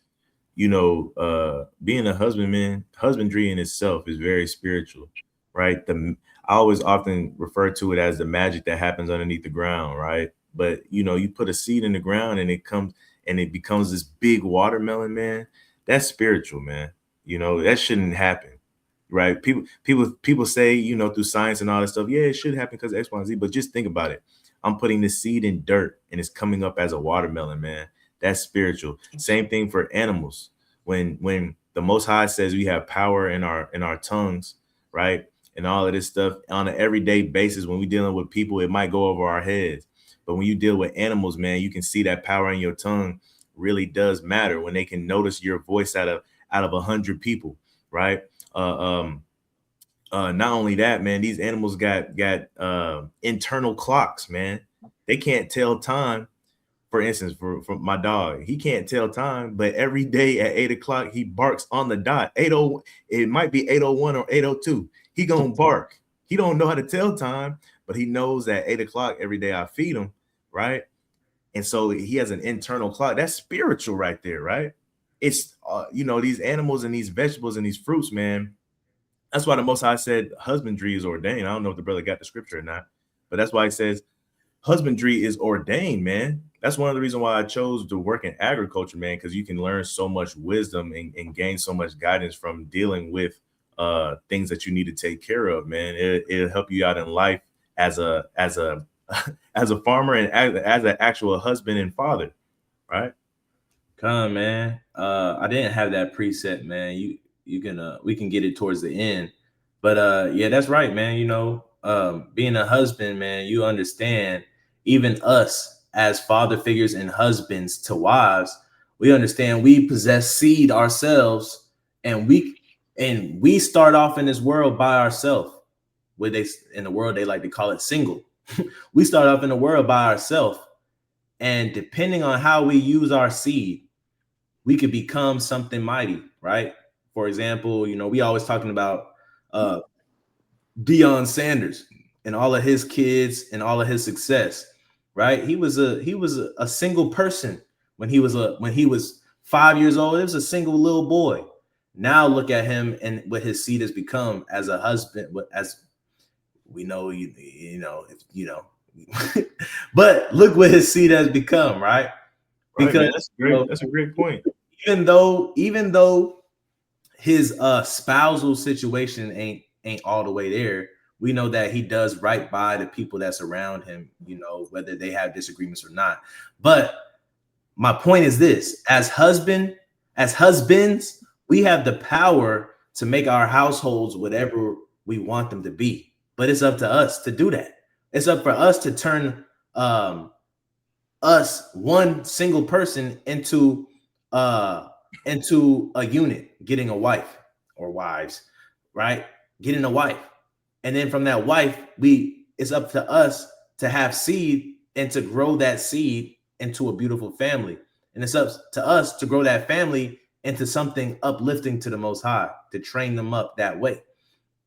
being a husbandman, husbandry in itself is very spiritual, right? I always often refer to it as the magic that happens underneath the ground, right? But you put a seed in the ground and it becomes this big watermelon, man. That's spiritual, man. That shouldn't happen, right? People say, through science and all that stuff, yeah, it should happen because X, Y, and Z. But just think about it. I'm putting this seed in dirt and it's coming up as a watermelon, man. That's spiritual. Same thing for animals. When the Most High says we have power in our tongues, right? And all of this stuff on an everyday basis, when we're dealing with people, it might go over our heads. But when you deal with animals, man, you can see that power in your tongue really does matter when they can notice your voice out of 100 people, right? Not only that, man, these animals got internal clocks, man. They can't tell time. For instance, for my dog, he can't tell time, but every day at 8 o'clock, he barks on the dot. 80, it might be 8:01 or 8:02. He gonna bark. He don't know how to tell time, but he knows that 8 o'clock every day I feed him, right? And so he has an internal clock. That's spiritual right there, right? It's these animals and these vegetables and these fruits, man. That's why the Most High said husbandry is ordained. I don't know if the brother got the scripture or not, but that's why he says husbandry is ordained, man. That's one of the reasons why I chose to work in agriculture, man, because you can learn so much wisdom and gain so much guidance from dealing with things that you need to take care of, man. It'll help you out in life as a as a farmer and as an actual husband and father, right? Come, man. I didn't have that preset, man. You can we can get it towards the end. But yeah, that's right, man. You know, being a husband, man, you understand, even us as father figures and husbands to wives, we understand we possess seed ourselves, and we start off in this world by ourselves. Where they in the world they like to call it single. We start off in the world by ourselves, and depending on how we use our seed, we could become something mighty, right? For example, you know, we always talking about Deion Sanders and all of his kids and all of his success, right? He was a single person when he was 5 years old. It was a single little boy. Now look at him and what his seed has become as a husband, as we know, you know, but look what his seed has become, right? Because man, that's great. That's a great point. Even though his spousal situation ain't all the way there, we know that he does right by the people that's around him, you know, whether they have disagreements or not. But my point is this: as husbands, we have the power to make our households whatever we want them to be. But it's up to us to do that. It's up for us to turn us, one single person, into a unit, getting a wife or wives, right? Getting a wife. And then from that wife, it's up to us to have seed and to grow that seed into a beautiful family. And it's up to us to grow that family into something uplifting to the Most High, to train them up that way,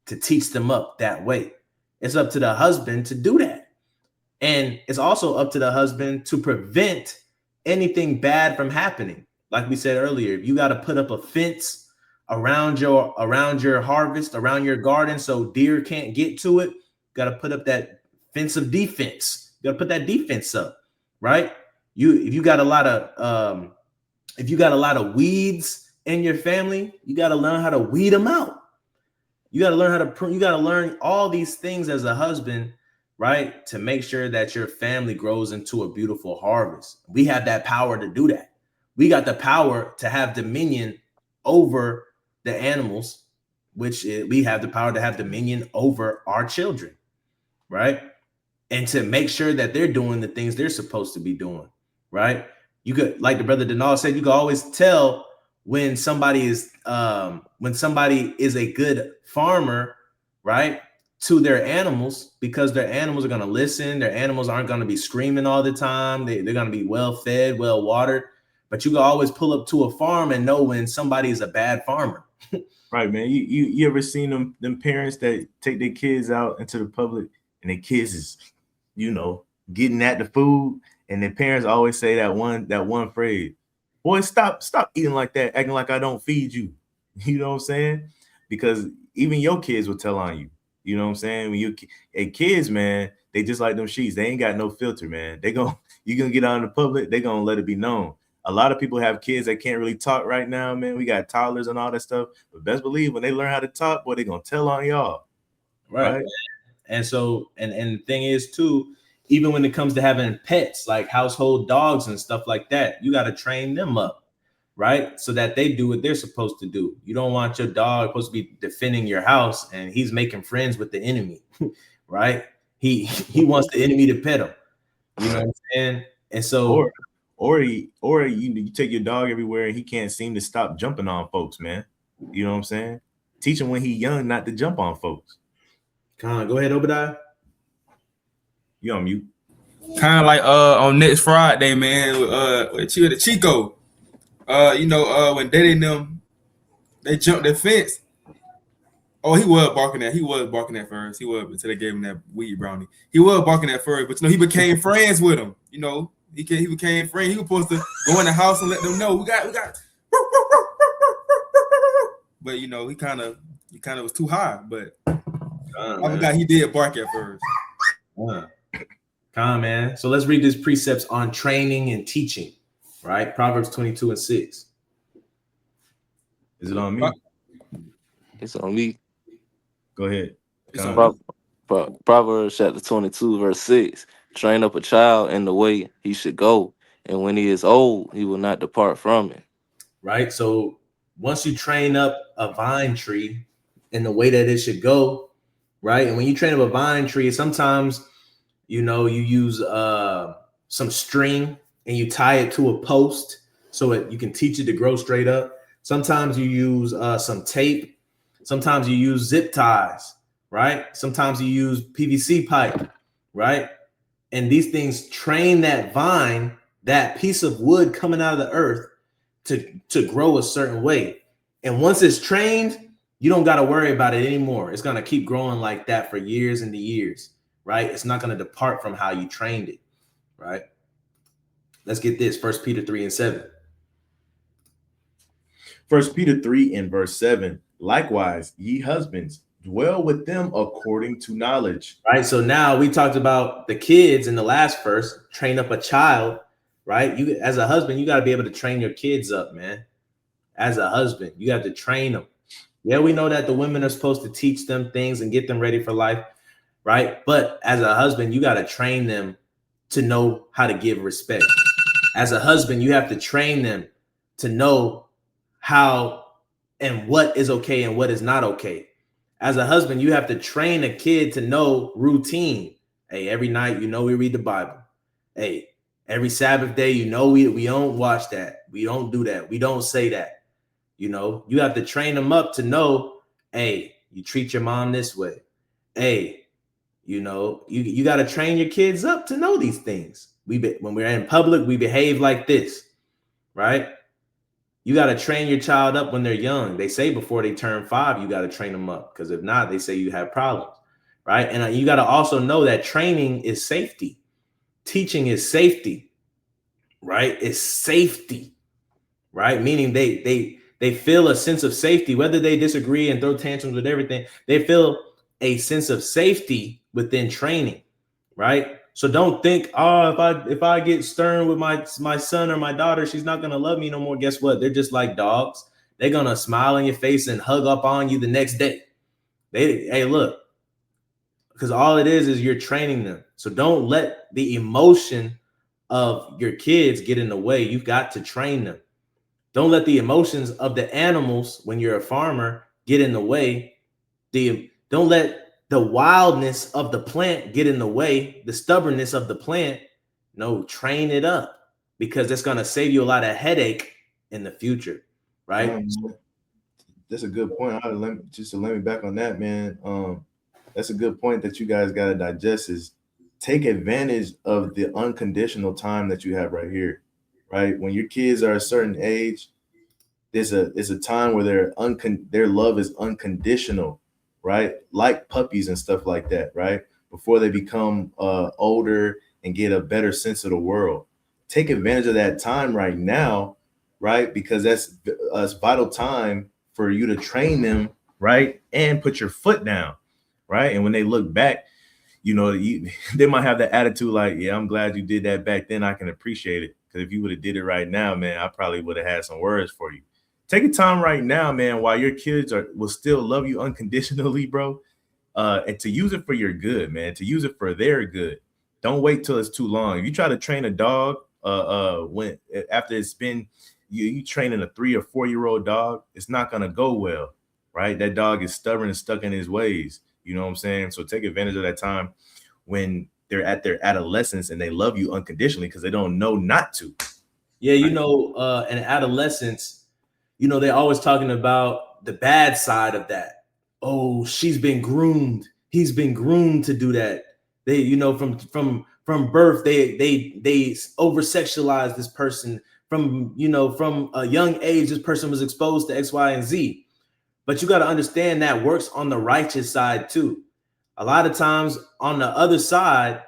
to teach them up that way. It's up to the husband to do that. And it's also up to the husband to prevent anything bad from happening. Like we said earlier, if you got to put up a fence around your harvest, around your garden, so deer can't get to it, got to put up that fence of defense. You got to put that defense up, right? If you got a lot of weeds in your family, you got to learn how to weed them out. You got to learn how to prune. You got to learn all these things as a husband, right? To make sure that your family grows into a beautiful harvest. We have that power to do that. We got the power to have dominion over the animals, which we have the power to have dominion over our children, right? And to make sure that they're doing the things they're supposed to be doing, right? You could, like the brother Denal said, you can always tell when somebody is a good farmer, right, to their animals, because their animals are going to listen. Their animals aren't going to be screaming all the time. They're going to be well fed, well watered. But you can always pull up to a farm and know when somebody is a bad farmer. Right, man. You ever seen them parents that take their kids out into the public and their kids is, you know, getting at the food, and their parents always say that one phrase, "Boy, stop eating like that, acting like I don't feed you." You know what I'm saying? Because even your kids will tell on you. You know what I'm saying? When kids, man, they just like them sheets. They ain't got no filter, man. You gonna get out in the public, they gonna let it be known. A lot of people have kids that can't really talk right now, man. We got toddlers and all that stuff. But best believe when they learn how to talk, boy, they gonna tell on y'all. Right. And so, and the thing is too, even when it comes to having pets, like household dogs and stuff like that, you got to train them up, right? So that they do what they're supposed to do. You don't want your dog supposed to be defending your house and he's making friends with the enemy, right? He wants the enemy to pet him. You know what I'm saying? And so, or you take your dog everywhere and he can't seem to stop jumping on folks, man. You know what I'm saying? Teach him when he's young not to jump on folks. Go ahead, Obadiah. You on mute. Kind of like on next Friday, man, with Chico. When Daddy and them, they jumped the fence. Oh, he was barking at first. He was until they gave him that weed brownie. He was barking at first, but he became friends with him. You know, he became friends. He was supposed to go in the house and let them know we got. But he kind of was too high. But I forgot he did bark at first. Come on, man. So let's read these precepts on training and teaching, right? Proverbs 22:6. Is it on me? It's on me. Go ahead. It's on Pro- you. Proverbs chapter 22, verse 6. Train up a child in the way he should go, and when he is old, he will not depart from it. Right. So once you train up a vine tree in the way that it should go, right? And when you train up a vine tree, sometimes you use some string and you tie it to a post so you can teach it to grow straight up. Sometimes you use some tape. Sometimes you use zip ties, right? Sometimes you use PVC pipe, right? And these things train that vine, that piece of wood coming out of the earth, to grow a certain way. And once it's trained, you don't got to worry about it anymore. It's going to keep growing like that for years and years, right? It's not going to depart from how you trained it, right? Let's get this. 1 Peter 3:7. 1 Peter 3 and verse 7. Likewise, ye husbands, dwell with them according to knowledge. Right. So now we talked about the kids in the last verse, train up a child, right? You, as a husband, you got to be able to train your kids up, man. As a husband, you have to train them. Yeah, we know that the women are supposed to teach them things and get them ready for life, right? But as a husband, you got to train them to know how to give respect. As a husband, you have to train them to know how and what is okay and what is not okay. As a husband, you have to train a kid to know routine. Hey, every night, we read the Bible. Hey, every Sabbath day, we don't watch that. We don't do that. We don't say that. You have to train them up to know, hey, you treat your mom this way. Hey, you got to train your kids up to know these things. When we're in public, we behave like this, right? You got to train your child up when they're young. They say before they turn 5, you got to train them up, because if not, they say you have problems, right? And you got to also know that training is safety. Teaching is safety, right? It's safety, right? Meaning they feel a sense of safety, whether they disagree and throw tantrums with everything. They feel a sense of safety within training, right? So don't think, oh, if I get stern with my son or my daughter, she's not gonna love me no more. Guess what? They're just like dogs. They're gonna smile in your face and hug up on you the next day. Hey, look, because all it is you're training them. So don't let the emotion of your kids get in the way. You've got to train them. Don't let the emotions of the animals when you're a farmer get in the way. Don't let the wildness of the plant get in the way, the stubbornness of the plant. No, train it up, because it's going to save you a lot of headache in the future, right? That's a good point. Just to let me back on that, man. That's a good point that you guys got to digest. Is take advantage of the unconditional time that you have right here, right? When your kids are a certain age, it's a time where their love is unconditional, right? Like puppies and stuff like that, right? Before they become older and get a better sense of the world. Take advantage of that time right now, right? Because that's a vital time for you to train them, right? And put your foot down, right? And when they look back, they might have that attitude like, yeah, I'm glad you did that back then. I can appreciate it. Because if you would have did it right now, man, I probably would have had some words for you. Take a time right now, man, while your kids will still love you unconditionally, bro. And to use it for your good, man, to use it for their good. Don't wait till it's too long. If you try to train a dog, when after it's been you training a 3 or 4 year old dog, it's not gonna go well, right? That dog is stubborn and stuck in his ways. You know what I'm saying? So take advantage of that time when they're at their adolescence and they love you unconditionally because they don't know not to. Yeah, in adolescence, they're always talking about the bad side of that. Oh, she's been groomed. He's been groomed to do that. They, from birth, they over sexualize this person. From a young age, this person was exposed to X, Y, and Z. But you got to understand that works on the righteous side too. A lot of times on the other side,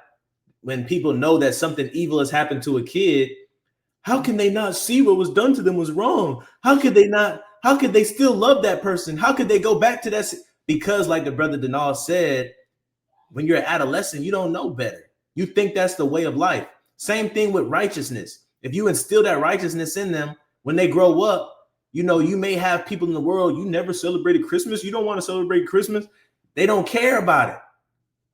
when people know that something evil has happened to a kid, how can they not see what was done to them was wrong? How could they still love that person? How could they go back to that? Because like the brother Denal said, when you're an adolescent, you don't know better. You think that's the way of life. Same thing with righteousness. If you instill that righteousness in them, when they grow up, you may have people in the world, you never celebrated Christmas. You don't want to celebrate Christmas. They don't care about it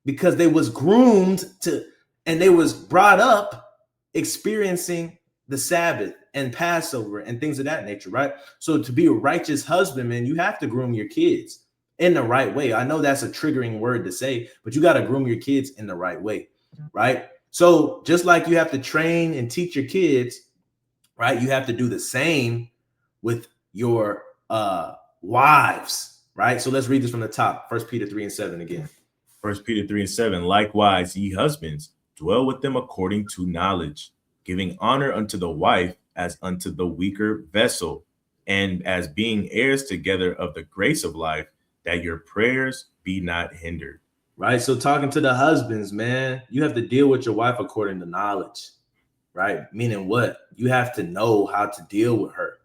because they was groomed to, and they was brought up experiencing the Sabbath and Passover and things of that nature, right? So to be a righteous husbandman, you have to groom your kids in the right way. I know that's a triggering word to say, but you got to groom your kids in the right way, right? So just like you have to train and teach your kids, right? You have to do the same with your wives, right? So let's read this from the top. 1 Peter 3:7 again. 1 Peter 3:7. Likewise, ye husbands, dwell with them according to knowledge, giving honor unto the wife as unto the weaker vessel, and as being heirs together of the grace of life, that your prayers be not hindered. Right. So talking to the husbands, man, you have to deal with your wife according to knowledge, right? Meaning what? You have to know how to deal with her.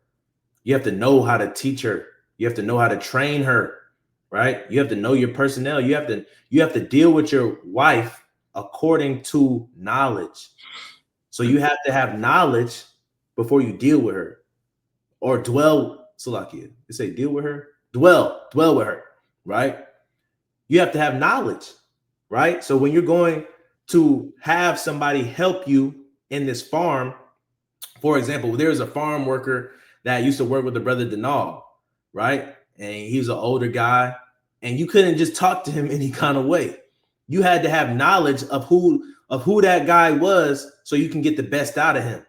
You have to know how to teach her. You have to know how to train her, right? You have to know your personnel. You have to deal with your wife according to knowledge. So you have to have knowledge before you deal with her, or dwell. Salakia, you say deal with her, dwell with her, right? You have to have knowledge, right? So when you're going to have somebody help you in this farm, for example, there's a farm worker that used to work with the brother Denal, right? And he was an older guy, and you couldn't just talk to him any kind of way. You had to have knowledge of who that guy was so you can get the best out of him,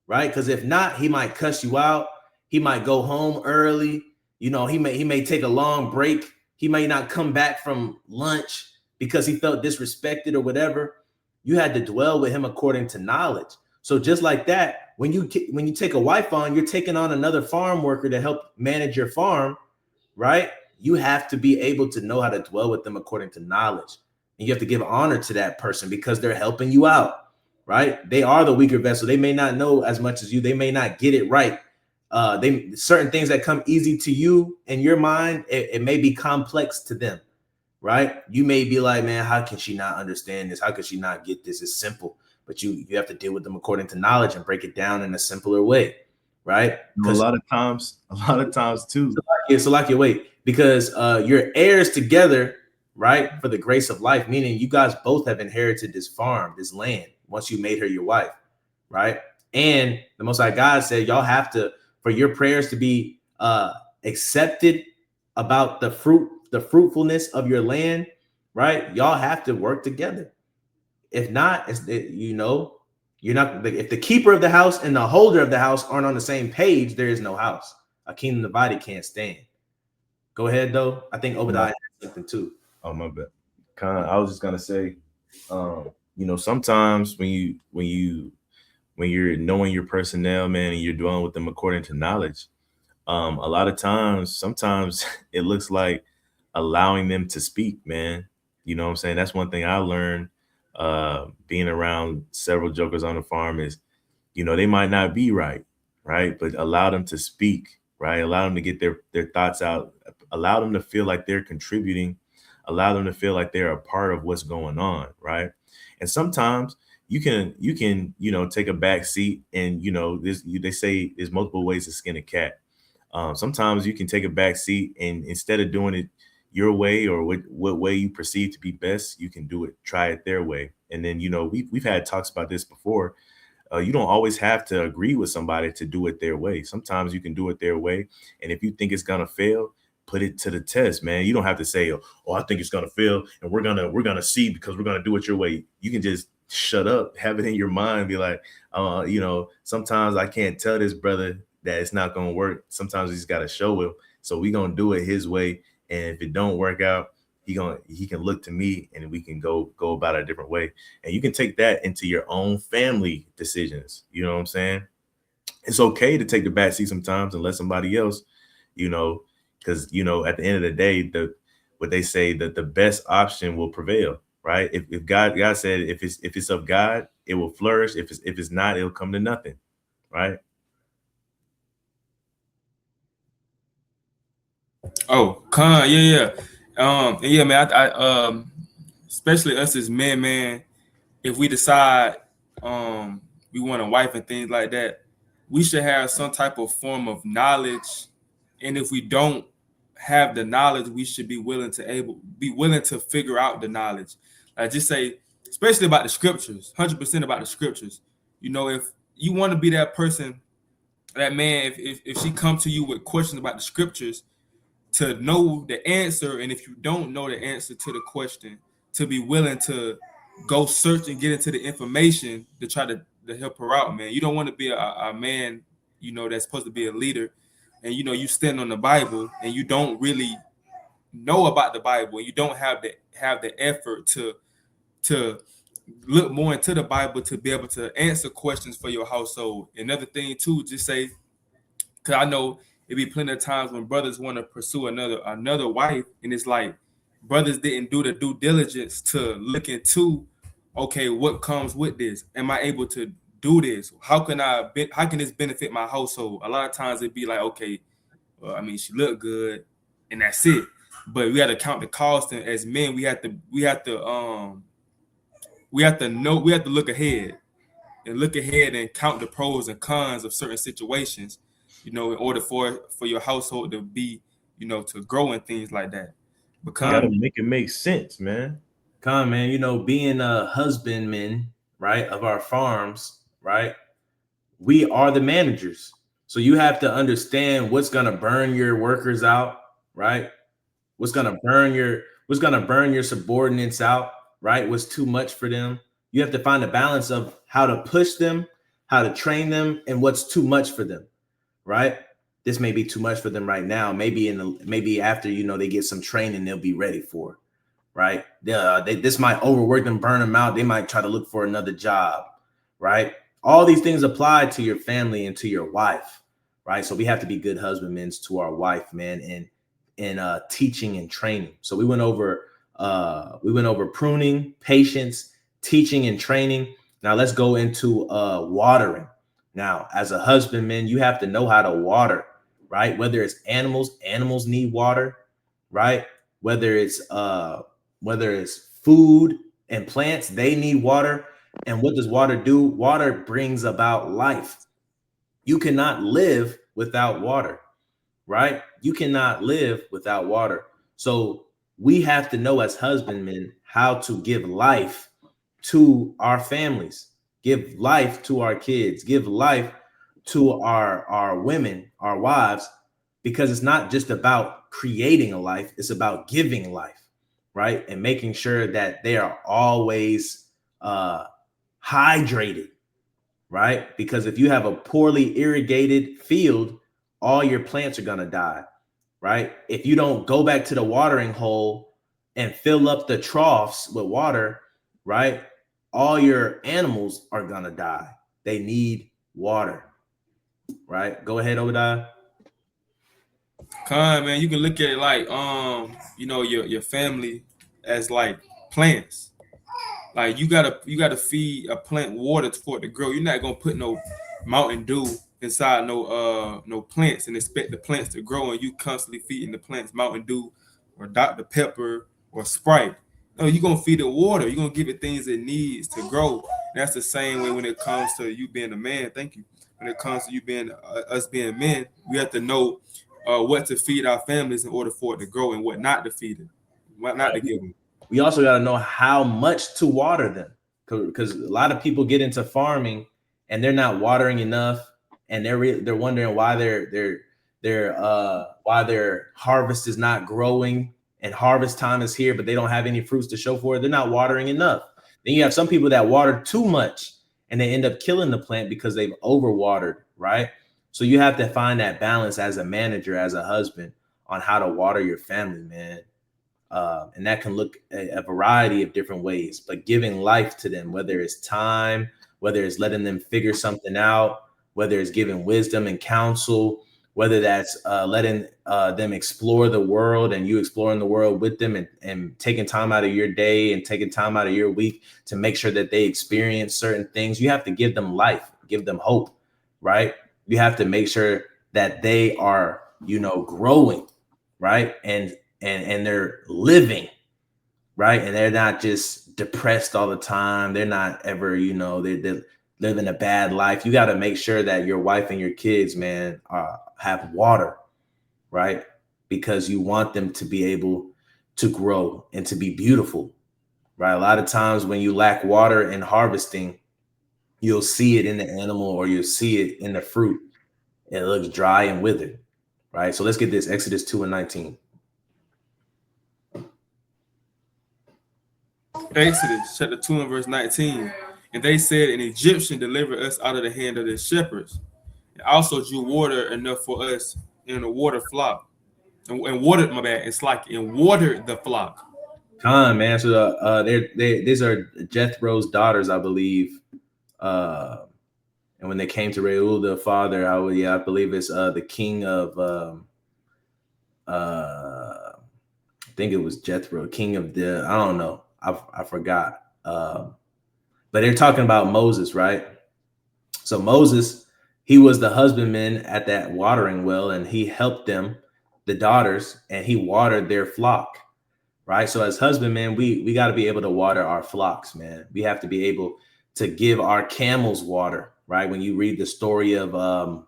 right? Because if not, he might cuss you out. He might go home early. You know, he may take a long break. He may not come back from lunch because he felt disrespected or whatever. You had to dwell with him according to knowledge. So just like that, when you take a wife on, you're taking on another farm worker to help manage your farm, right? You have to be able to know how to dwell with them according to knowledge. And you have to give honor to that person because they're helping you out, right? They are the weaker vessel. They may not know as much as you. They may not get it right. Certain things that come easy to you in your mind, it may be complex to them, right? You may be like, man, how can she not understand this? How could she not get this? It's simple, but you have to deal with them according to knowledge and break it down in a simpler way, right? A lot of times too. So like your way, because you're heirs together, right? For the grace of life, meaning you guys both have inherited this farm, this land, once you made her your wife, right? And the Most High God said, y'all have to, for your prayers to be accepted about the fruitfulness of your land, right? Y'all have to work together. If not, you're not. If the keeper of the house and the holder of the house aren't on the same page, there is no house. A kingdom divided can't stand. Go ahead, though. I think Obadiah has something too. Oh, my bad. I was just gonna say, sometimes when you're knowing your personnel, man, and you're dwelling with them according to knowledge, a lot of times, sometimes it looks like allowing them to speak, man. You know what I'm saying? That's one thing I learned being around several jokers on the farm is, they might not be right, but allow them to speak, right? Allow them to get their thoughts out, allow them to feel like they're contributing, allow them to feel like they're a part of what's going on, right? And sometimes you can take a back seat, and they say there's multiple ways to skin a cat. Sometimes you can take a back seat, and instead of doing it your way or what way you perceive to be best, you can try it their way. And then we've had talks about this before. You don't always have to agree with somebody to do it their way. Sometimes you can do it their way, and if you think it's gonna fail, put it to the test, man. You don't have to say, "Oh, I think it's gonna fail, and we're gonna see because we're gonna do it your way." You can just shut up, have it in your mind, be like, sometimes I can't tell this brother that it's not gonna work. Sometimes we just gotta show him. So we gonna do it his way, and if it don't work out, he can look to me, and we can go about it a different way. And you can take that into your own family decisions. You know what I'm saying? It's okay to take the back seat sometimes and let somebody else, because at the end of the day, what they say, that the best option will prevail, right? If God said if it's of God, it will flourish. If it's not, it'll come to nothing, right? Oh, yeah. And yeah, man, I especially us as men, man, if we decide we want a wife and things like that, we should have some type of form of knowledge. And if we don't have the knowledge, we should be willing to figure out the knowledge. I just say, especially about the scriptures, 100% about the scriptures. You know, if you want to be that person, that man, if she come to you with questions about the scriptures, to know the answer, and if you don't know the answer to the question, to be willing to go search and get into the information to try to help her out, man. You don't want to be a man, you know, that's supposed to be a leader, and you know you stand on the Bible and you don't really know about the Bible, and you don't have the effort to look more into the Bible to be able to answer questions for your household. Another thing too, just say, because I know it be plenty of times when brothers want to pursue another wife, and it's like brothers didn't do the due diligence to look into, okay, what comes with this? Am I able to do this? How can this benefit my household? A lot of times it'd be like, okay, well, I mean, she look good, and that's it. But we got to count the cost, and as men, we have to look ahead and count the pros and cons of certain situations, you know, in order for your household to be, you know, to grow and things like that. You gotta make it make sense, man. Come, man, you know, being a husbandman, right, of our farms, right, we are the managers. So you have to understand what's gonna burn your workers out, right? What's gonna burn your subordinates out, right? What's too much for them. You have to find a balance of how to push them, how to train them, and what's too much for them, right? This may be too much for them right now. Maybe after, you know, they get some training, they'll be ready for it, right? This might overwork them, burn them out. They might try to look for another job, right? All these things apply to your family and to your wife, right? So we have to be good husbandmen to our wife, man, and teaching and training. So we went over pruning, patience, teaching and training. Now let's go into watering. Now, as a husbandman, you have to know how to water, right? Whether it's animals need water, right? Whether it's food and plants, they need water. And what does water do? Water brings about life. You cannot live without water, right? You cannot live without water. So we have to know as husbandmen how to give life to our families, give life to our kids, give life to our women, our wives, because it's not just about creating a life, it's about giving life, right? And making sure that they are always hydrated, right? Because if you have a poorly irrigated field, all your plants are gonna die, right? If you don't go back to the watering hole and fill up the troughs with water, right, all your animals are gonna die. They need water, right? Go ahead, Obadiah. Man, you can look at it like, you know, your family as like plants. Like you gotta feed a plant water for it to grow. You're not gonna put no Mountain Dew inside no plants and expect the plants to grow, and you constantly feeding the plants Mountain Dew or Dr. Pepper or Sprite. No, you're gonna feed it water. You're gonna give it things it needs to grow. And that's the same way when it comes to you being a man. Thank you. When it comes to you being us being men, we have to know what to feed our families in order for it to grow, and what not to feed it, what not to give them. We also got to know how much to water them, because a lot of people get into farming and they're not watering enough, and they're wondering why why their harvest is not growing, and harvest time is here, but they don't have any fruits to show for it. They're not watering enough. Then you have some people that water too much and they end up killing the plant because they've overwatered, right? So you have to find that balance as a manager, as a husband, on how to water your family, man. And that can look a variety of different ways, but giving life to them, whether it's time, whether it's letting them figure something out, whether it's giving wisdom and counsel, whether that's letting them explore the world and you exploring the world with them, and taking time out of your day and taking time out of your week to make sure that they experience certain things. You have to give them life, give them hope, right? You have to make sure that they are, you know, growing, right? And they're living, right? And they're not just depressed all the time. They're not ever, you know, they're living a bad life. You got to make sure that your wife and your kids, man, have water, right? because you want them to be able to grow and to be beautiful, right? A lot of times when you lack water in harvesting, you'll see it in the animal or you'll see it in the fruit. It looks dry and withered, right? So let's get this, Exodus 2:19. Exodus chapter 2 and verse 19. And they said, an Egyptian delivered us out of the hand of the shepherds, and also drew water enough for us in a water flock. And watered, my bad, it's like, and watered the flock. Man. So these are Jethro's daughters, I believe. And when they came to Reuel, the father, I believe it's the king of I think it was Jethro, king of the, I don't know, I forgot. But they're talking about Moses, right? So Moses, he was the husbandman at that watering well, and he helped them, the daughters, and he watered their flock, right? So as husbandmen, we got to be able to water our flocks, man. We have to be able to give our camels water, right? When you read the story of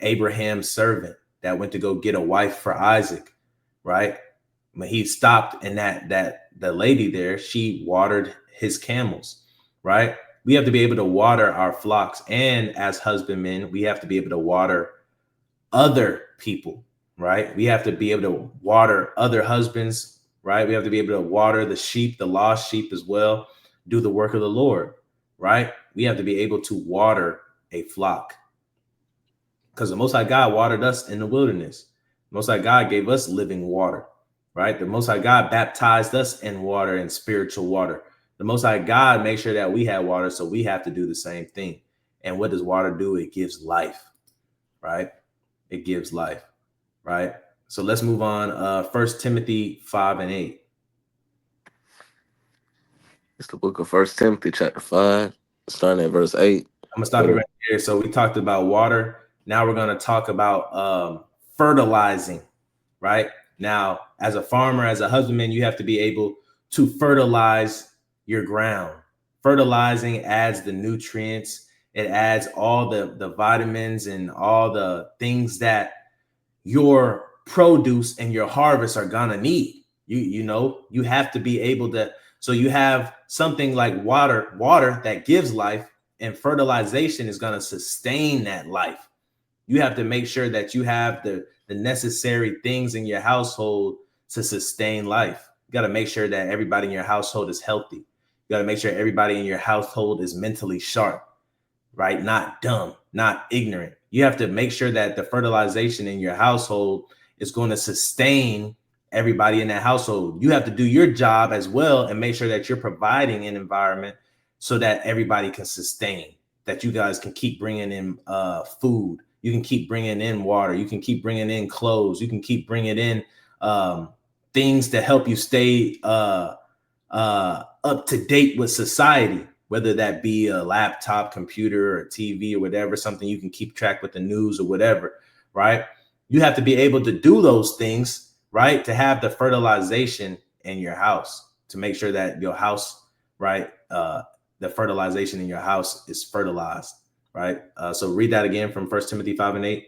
Abraham's servant that went to go get a wife for Isaac, right? When he stopped, and that the lady there, she watered his camels, right? We have to be able to water our flocks, and as husbandmen, we have to be able to water other people, right? We have to be able to water other husbands, right? We have to be able to water the sheep, the lost sheep as well, do the work of the Lord, right? We have to be able to water a flock, because the Most High God watered us in the wilderness. The Most High God gave us living water, right? The Most High God baptized us in water and spiritual water. The Most High God made sure that we had water, so we have to do the same thing. And what does water do? It gives life, right? It gives life, right? So let's move on. 1 Timothy 5:8. It's the book of 1 Timothy chapter 5, starting at verse 8. I'm gonna stop you right here. So we talked about water. Now we're gonna talk about fertilizing, right? Now, as a farmer, as a husbandman, you have to be able to fertilize your ground. Fertilizing adds the nutrients. It adds all the vitamins and all the things that your produce and your harvest are gonna need. You have to be able to. So you have something like water that gives life, and fertilization is gonna sustain that life. You have to make sure that you have the necessary things in your household to sustain life. You got to make sure that everybody in your household is healthy. You got to make sure everybody in your household is mentally sharp, right? Not dumb, not ignorant. You have to make sure that the fertilization in your household is going to sustain everybody in that household. You have to do your job as well and make sure that you're providing an environment so that everybody can sustain, that you guys can keep bringing in food. You can keep bringing in water. You can keep bringing in clothes. You can keep bringing in things to help you stay up to date with society, whether that be a laptop, computer, or TV or whatever, something you can keep track with the news or whatever, right? You have to be able to do those things, right? To have the fertilization in your house, to make sure that your house, right? The fertilization in your house is fertilized. Right. So read that again from 1 Timothy 5:8.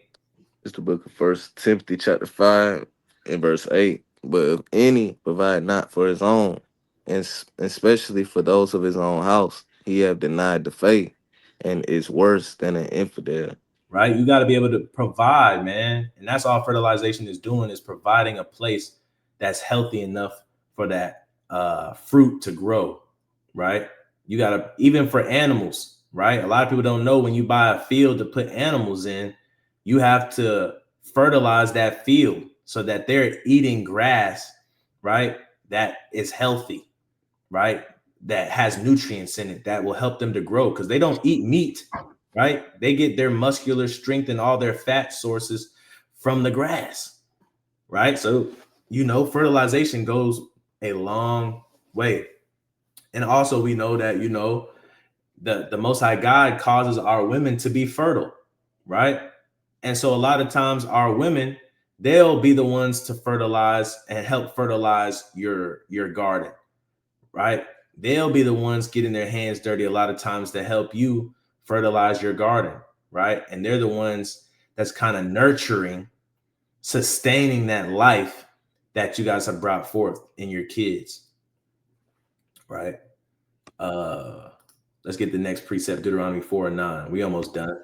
It's the book of 1 Timothy chapter 5 and verse 8. But if any provide not for his own, and especially for those of his own house, he have denied the faith and is worse than an infidel. Right. You got to be able to provide, man. And that's all fertilization is doing, is providing a place that's healthy enough for that fruit to grow. Right. You got to, even for animals. Right. A lot of people don't know, when you buy a field to put animals in, you have to fertilize that field so that they're eating grass, right? That is healthy, right? That has nutrients in it that will help them to grow, because they don't eat meat, right? They get their muscular strength and all their fat sources from the grass, right? So, fertilization goes a long way. And also we know that, the Most High God causes our women to be fertile, right? And so a lot of times our women, they'll be the ones to fertilize and help fertilize your garden, right? They'll be the ones getting their hands dirty a lot of times to help you fertilize your garden, right? And they're the ones that's kind of nurturing sustaining that life that you guys have brought forth in your kids, right? Let's get the next precept, Deuteronomy 4:9. We almost done.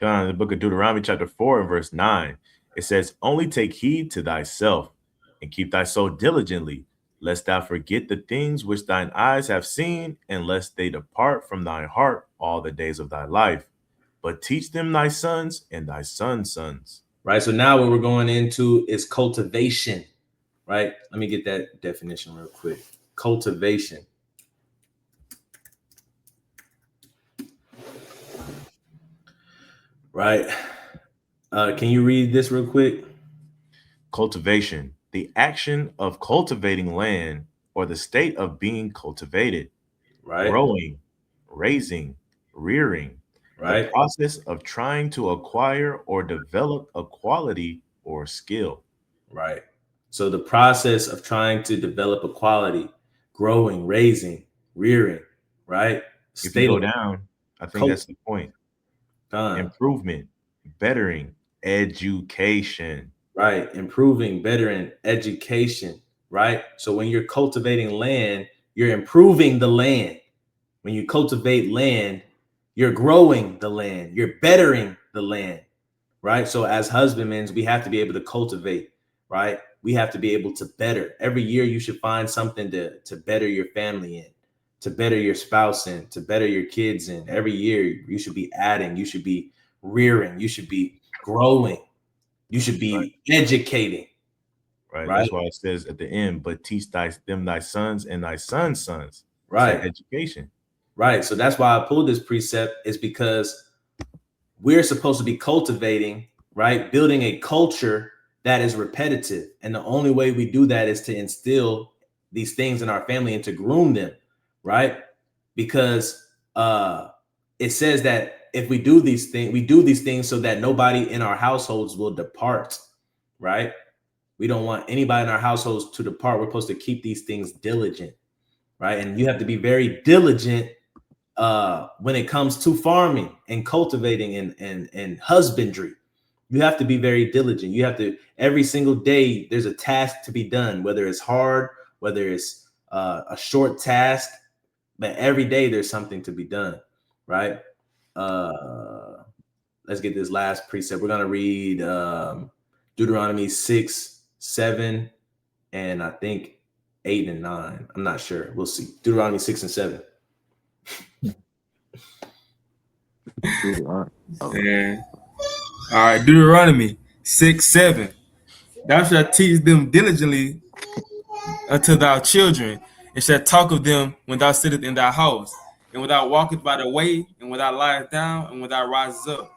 John, the book of Deuteronomy, chapter 4, and verse 9, it says, "Only take heed to thyself, and keep thy soul diligently, lest thou forget the things which thine eyes have seen, and lest they depart from thy heart all the days of thy life. But teach them thy sons and thy sons' sons." Right. So now what we're going into is cultivation. Right. Let me get that definition real quick. Cultivation. Right. Can you read this real quick? Cultivation, the action of cultivating land or the state of being cultivated, Right. growing, raising, rearing, Right. the process of trying to acquire or develop a quality or skill. Right. So the process of trying to develop a quality, growing, raising, rearing, right? If you State go of down, I think cult- that's the point. time. Improvement, bettering, education. Right. Improving, bettering, education. Right. So when you're cultivating land, you're improving the land. When you cultivate land, you're growing the land, you're bettering the land, right? So as husbandmen, we have to be able to cultivate, right? We have to be able to better. Every year you should find something to better your family in, to better your spouse in, to better your kids in. Every year you should be adding, you should be rearing, you should be growing, you should be educating. Right. Right. That's why it says at the end, but teach them thy sons and thy sons' sons. Right. It's education. Right. So that's why I pulled this precept, is because we're supposed to be cultivating, right? Building a culture that is repetitive. And the only way we do that is to instill these things in our family and to groom them, right? Because it says that if we do these things, we do these things so that nobody in our households will depart, right? We don't want anybody in our households to depart. We're supposed to keep these things diligent, right? And you have to be very diligent when it comes to farming and cultivating and husbandry. You have to be very diligent. You have to, every single day there's a task to be done, whether it's hard, whether it's a short task, but every day there's something to be done, right? Let's get this last precept. We're going to read Deuteronomy 6, 7, and I think 8 and 9. I'm not sure. We'll see. Deuteronomy 6 and 7. Yeah. All right, Deuteronomy 6, 7. Thou shalt teach them diligently unto thy children, and shalt talk of them when thou sittest in thy house, and when thou walkest by the way, and when thou liest down, and when thou risest up.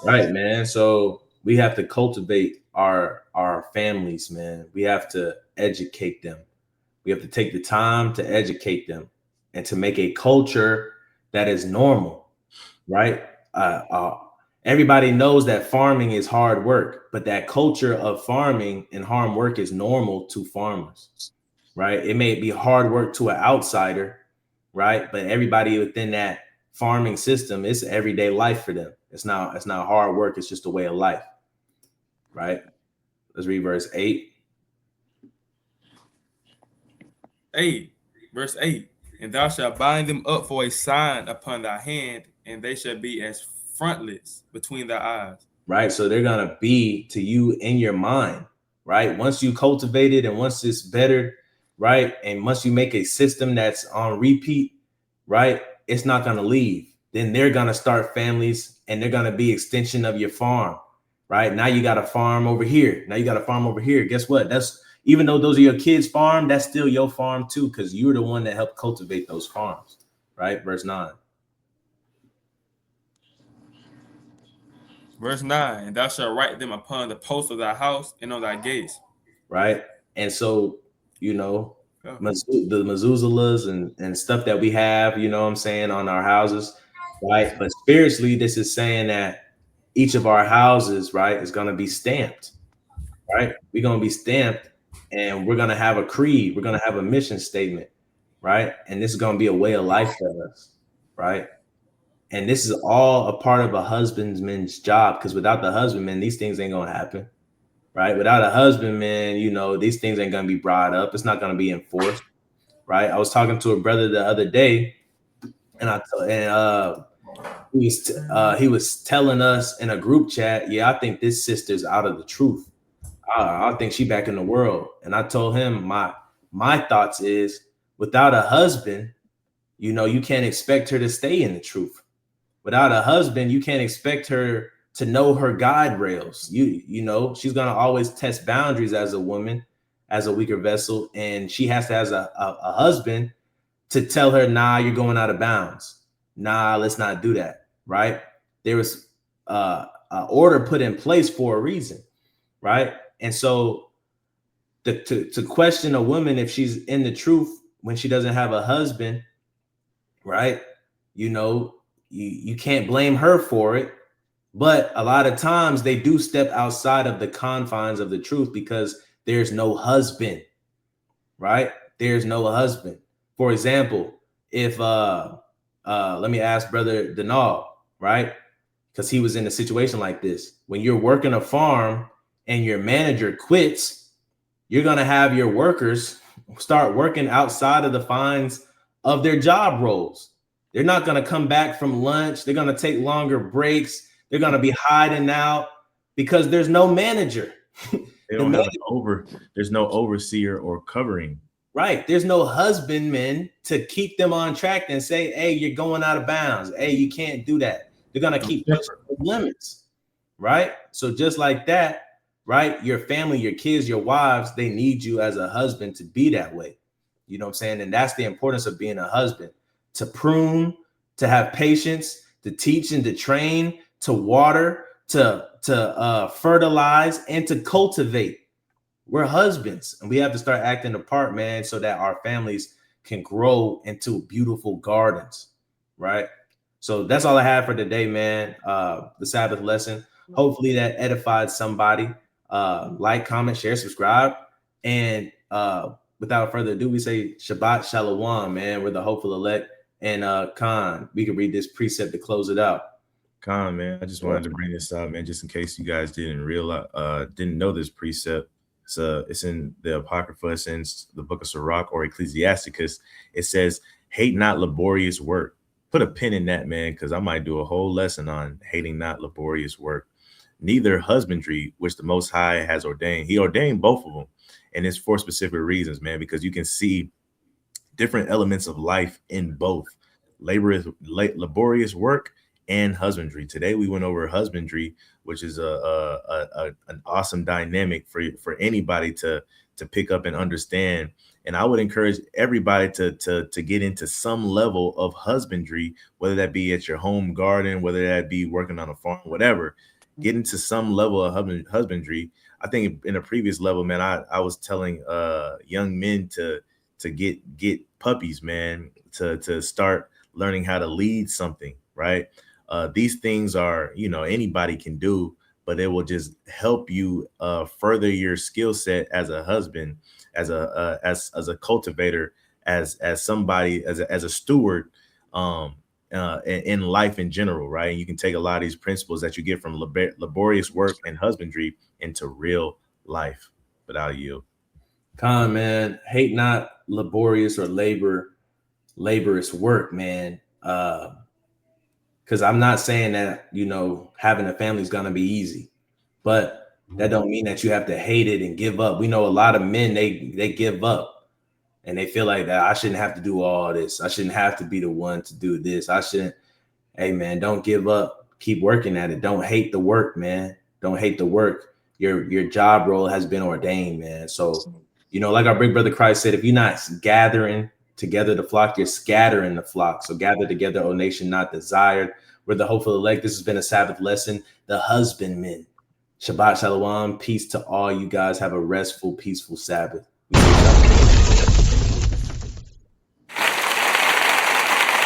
Right, man. So we have to cultivate our families, man. We have to educate them. We have to take the time to educate them and to make a culture that is normal, right? Everybody knows that farming is hard work, but that culture of farming and hard work is normal to farmers, right? It may be hard work to an outsider, right? But everybody within that farming system, it's everyday life for them. It's not hard work, it's just a way of life, right? Let's read verse 8. 8, verse 8. And thou shalt bind them up for a sign upon thy hand, and they shall be as frontlets between thy eyes. Right. So they're gonna be to you in your mind, right? Once you cultivate it and once it's bettered, right? And once you make a system that's on repeat, right? It's not gonna leave. Then they're gonna start families and they're gonna be extension of your farm, right? Now you got a farm over here. Now you got a farm over here. Guess what? That's, even though those are your kids' farm, that's still your farm too, because you're the one that helped cultivate those farms, right? Verse 9. Verse 9. And thou shalt write them upon the posts of thy house and on thy gates. Right. And so, you know, Oh. the mezuzahs and stuff that we have, you know what I'm saying, on our houses, right? But spiritually, this is saying that each of our houses, right, is going to be stamped, right? We're going to be stamped and we're going to have a creed. We're going to have a mission statement, right? And this is going to be a way of life for us, right? And this is all a part of a husbandman's job, because without the husbandman, these things ain't gonna happen, right? Without a husbandman, you know, these things ain't gonna be brought up. It's not gonna be enforced, right? I was talking to a brother the other day, and he was telling us in a group chat, yeah, I think this sister's out of the truth. I think she back in the world. And I told him my thoughts is, without a husband, you know, you can't expect her to stay in the truth. Without a husband, you can't expect her to know her guide rails. You know, she's gonna always test boundaries as a woman, as a weaker vessel, and she has to have a husband to tell her, nah, you're going out of bounds. Nah, let's not do that. Right? There was an order put in place for a reason, right? And so to question a woman if she's in the truth when she doesn't have a husband, right? You know, you can't blame her for it. But a lot of times they do step outside of the confines of the truth because there's no husband, right? There's no husband. For example, if let me ask Brother Denal, right? Because he was in a situation like this. When you're working a farm and your manager quits, you're gonna have your workers start working outside of the fines of their job roles. They're not gonna come back from lunch. They're gonna take longer breaks. They're gonna be hiding out because there's no manager. They don't have there's no overseer or covering. Right. There's no husbandman to keep them on track and say, hey, you're going out of bounds. Hey, you can't do that. They're going to keep pushing the limits. Right. So just like that, right? Your family, your kids, your wives, they need you as a husband to be that way. You know what I'm saying? And that's the importance of being a husband, to prune, to have patience, to teach and to train, to water, to fertilize, and to cultivate. We're husbands, and we have to start acting the part, man, so that our families can grow into beautiful gardens, right? So that's all I have for today, man. The Sabbath lesson. Hopefully that edified somebody. Like, comment, share, subscribe. And without further ado, we say Shabbat Shalom, man. We're the hopeful elect. And Khan, we can read this precept to close it out. Khan, man, I just wanted to bring this up, man, just in case you guys didn't know this precept. It's in the Apocrypha, it's in the book of Sirach or Ecclesiasticus. It says, hate not laborious work. Put a pin in that, man, because I might do a whole lesson on hating not laborious work. Neither husbandry, which the Most High has ordained. He ordained both of them. And it's for specific reasons, man, because you can see different elements of life in both laborious work and husbandry. Today we went over husbandry, which is an awesome dynamic for anybody to pick up and understand. And I would encourage everybody to get into some level of husbandry, whether that be at your home garden, whether that be working on a farm, whatever. Get into some level of husbandry. I think in a previous level, man, I was telling young men to get puppies, man, to start learning how to lead something, right? These things are, you know, anybody can do, but it will just help you further your skill set as a husband, as a cultivator, as somebody, as a steward in life in general, right? And you can take a lot of these principles that you get from laborious work and husbandry into real life. But I'll yield. Khan, man, hate not laborious or laborious work, man. Because I'm not saying that, you know, having a family is going to be easy, but that don't mean that you have to hate it and give up. We know a lot of men, they give up and they feel like that I shouldn't have to do all this. I shouldn't have to be the one to do this. I shouldn't. Hey, man, don't give up. Keep working at it. Don't hate the work, man. Don't hate the work. Your job role has been ordained, man. So, you know, like our big brother Christ said, if you're not gathering together the flock, you're scattering the flock. So gather together, O nation not desired. We're the hopeful elect. This has been a Sabbath lesson, the husbandmen. Shabbat Shalom. Peace to all you guys. Have a restful, peaceful Sabbath.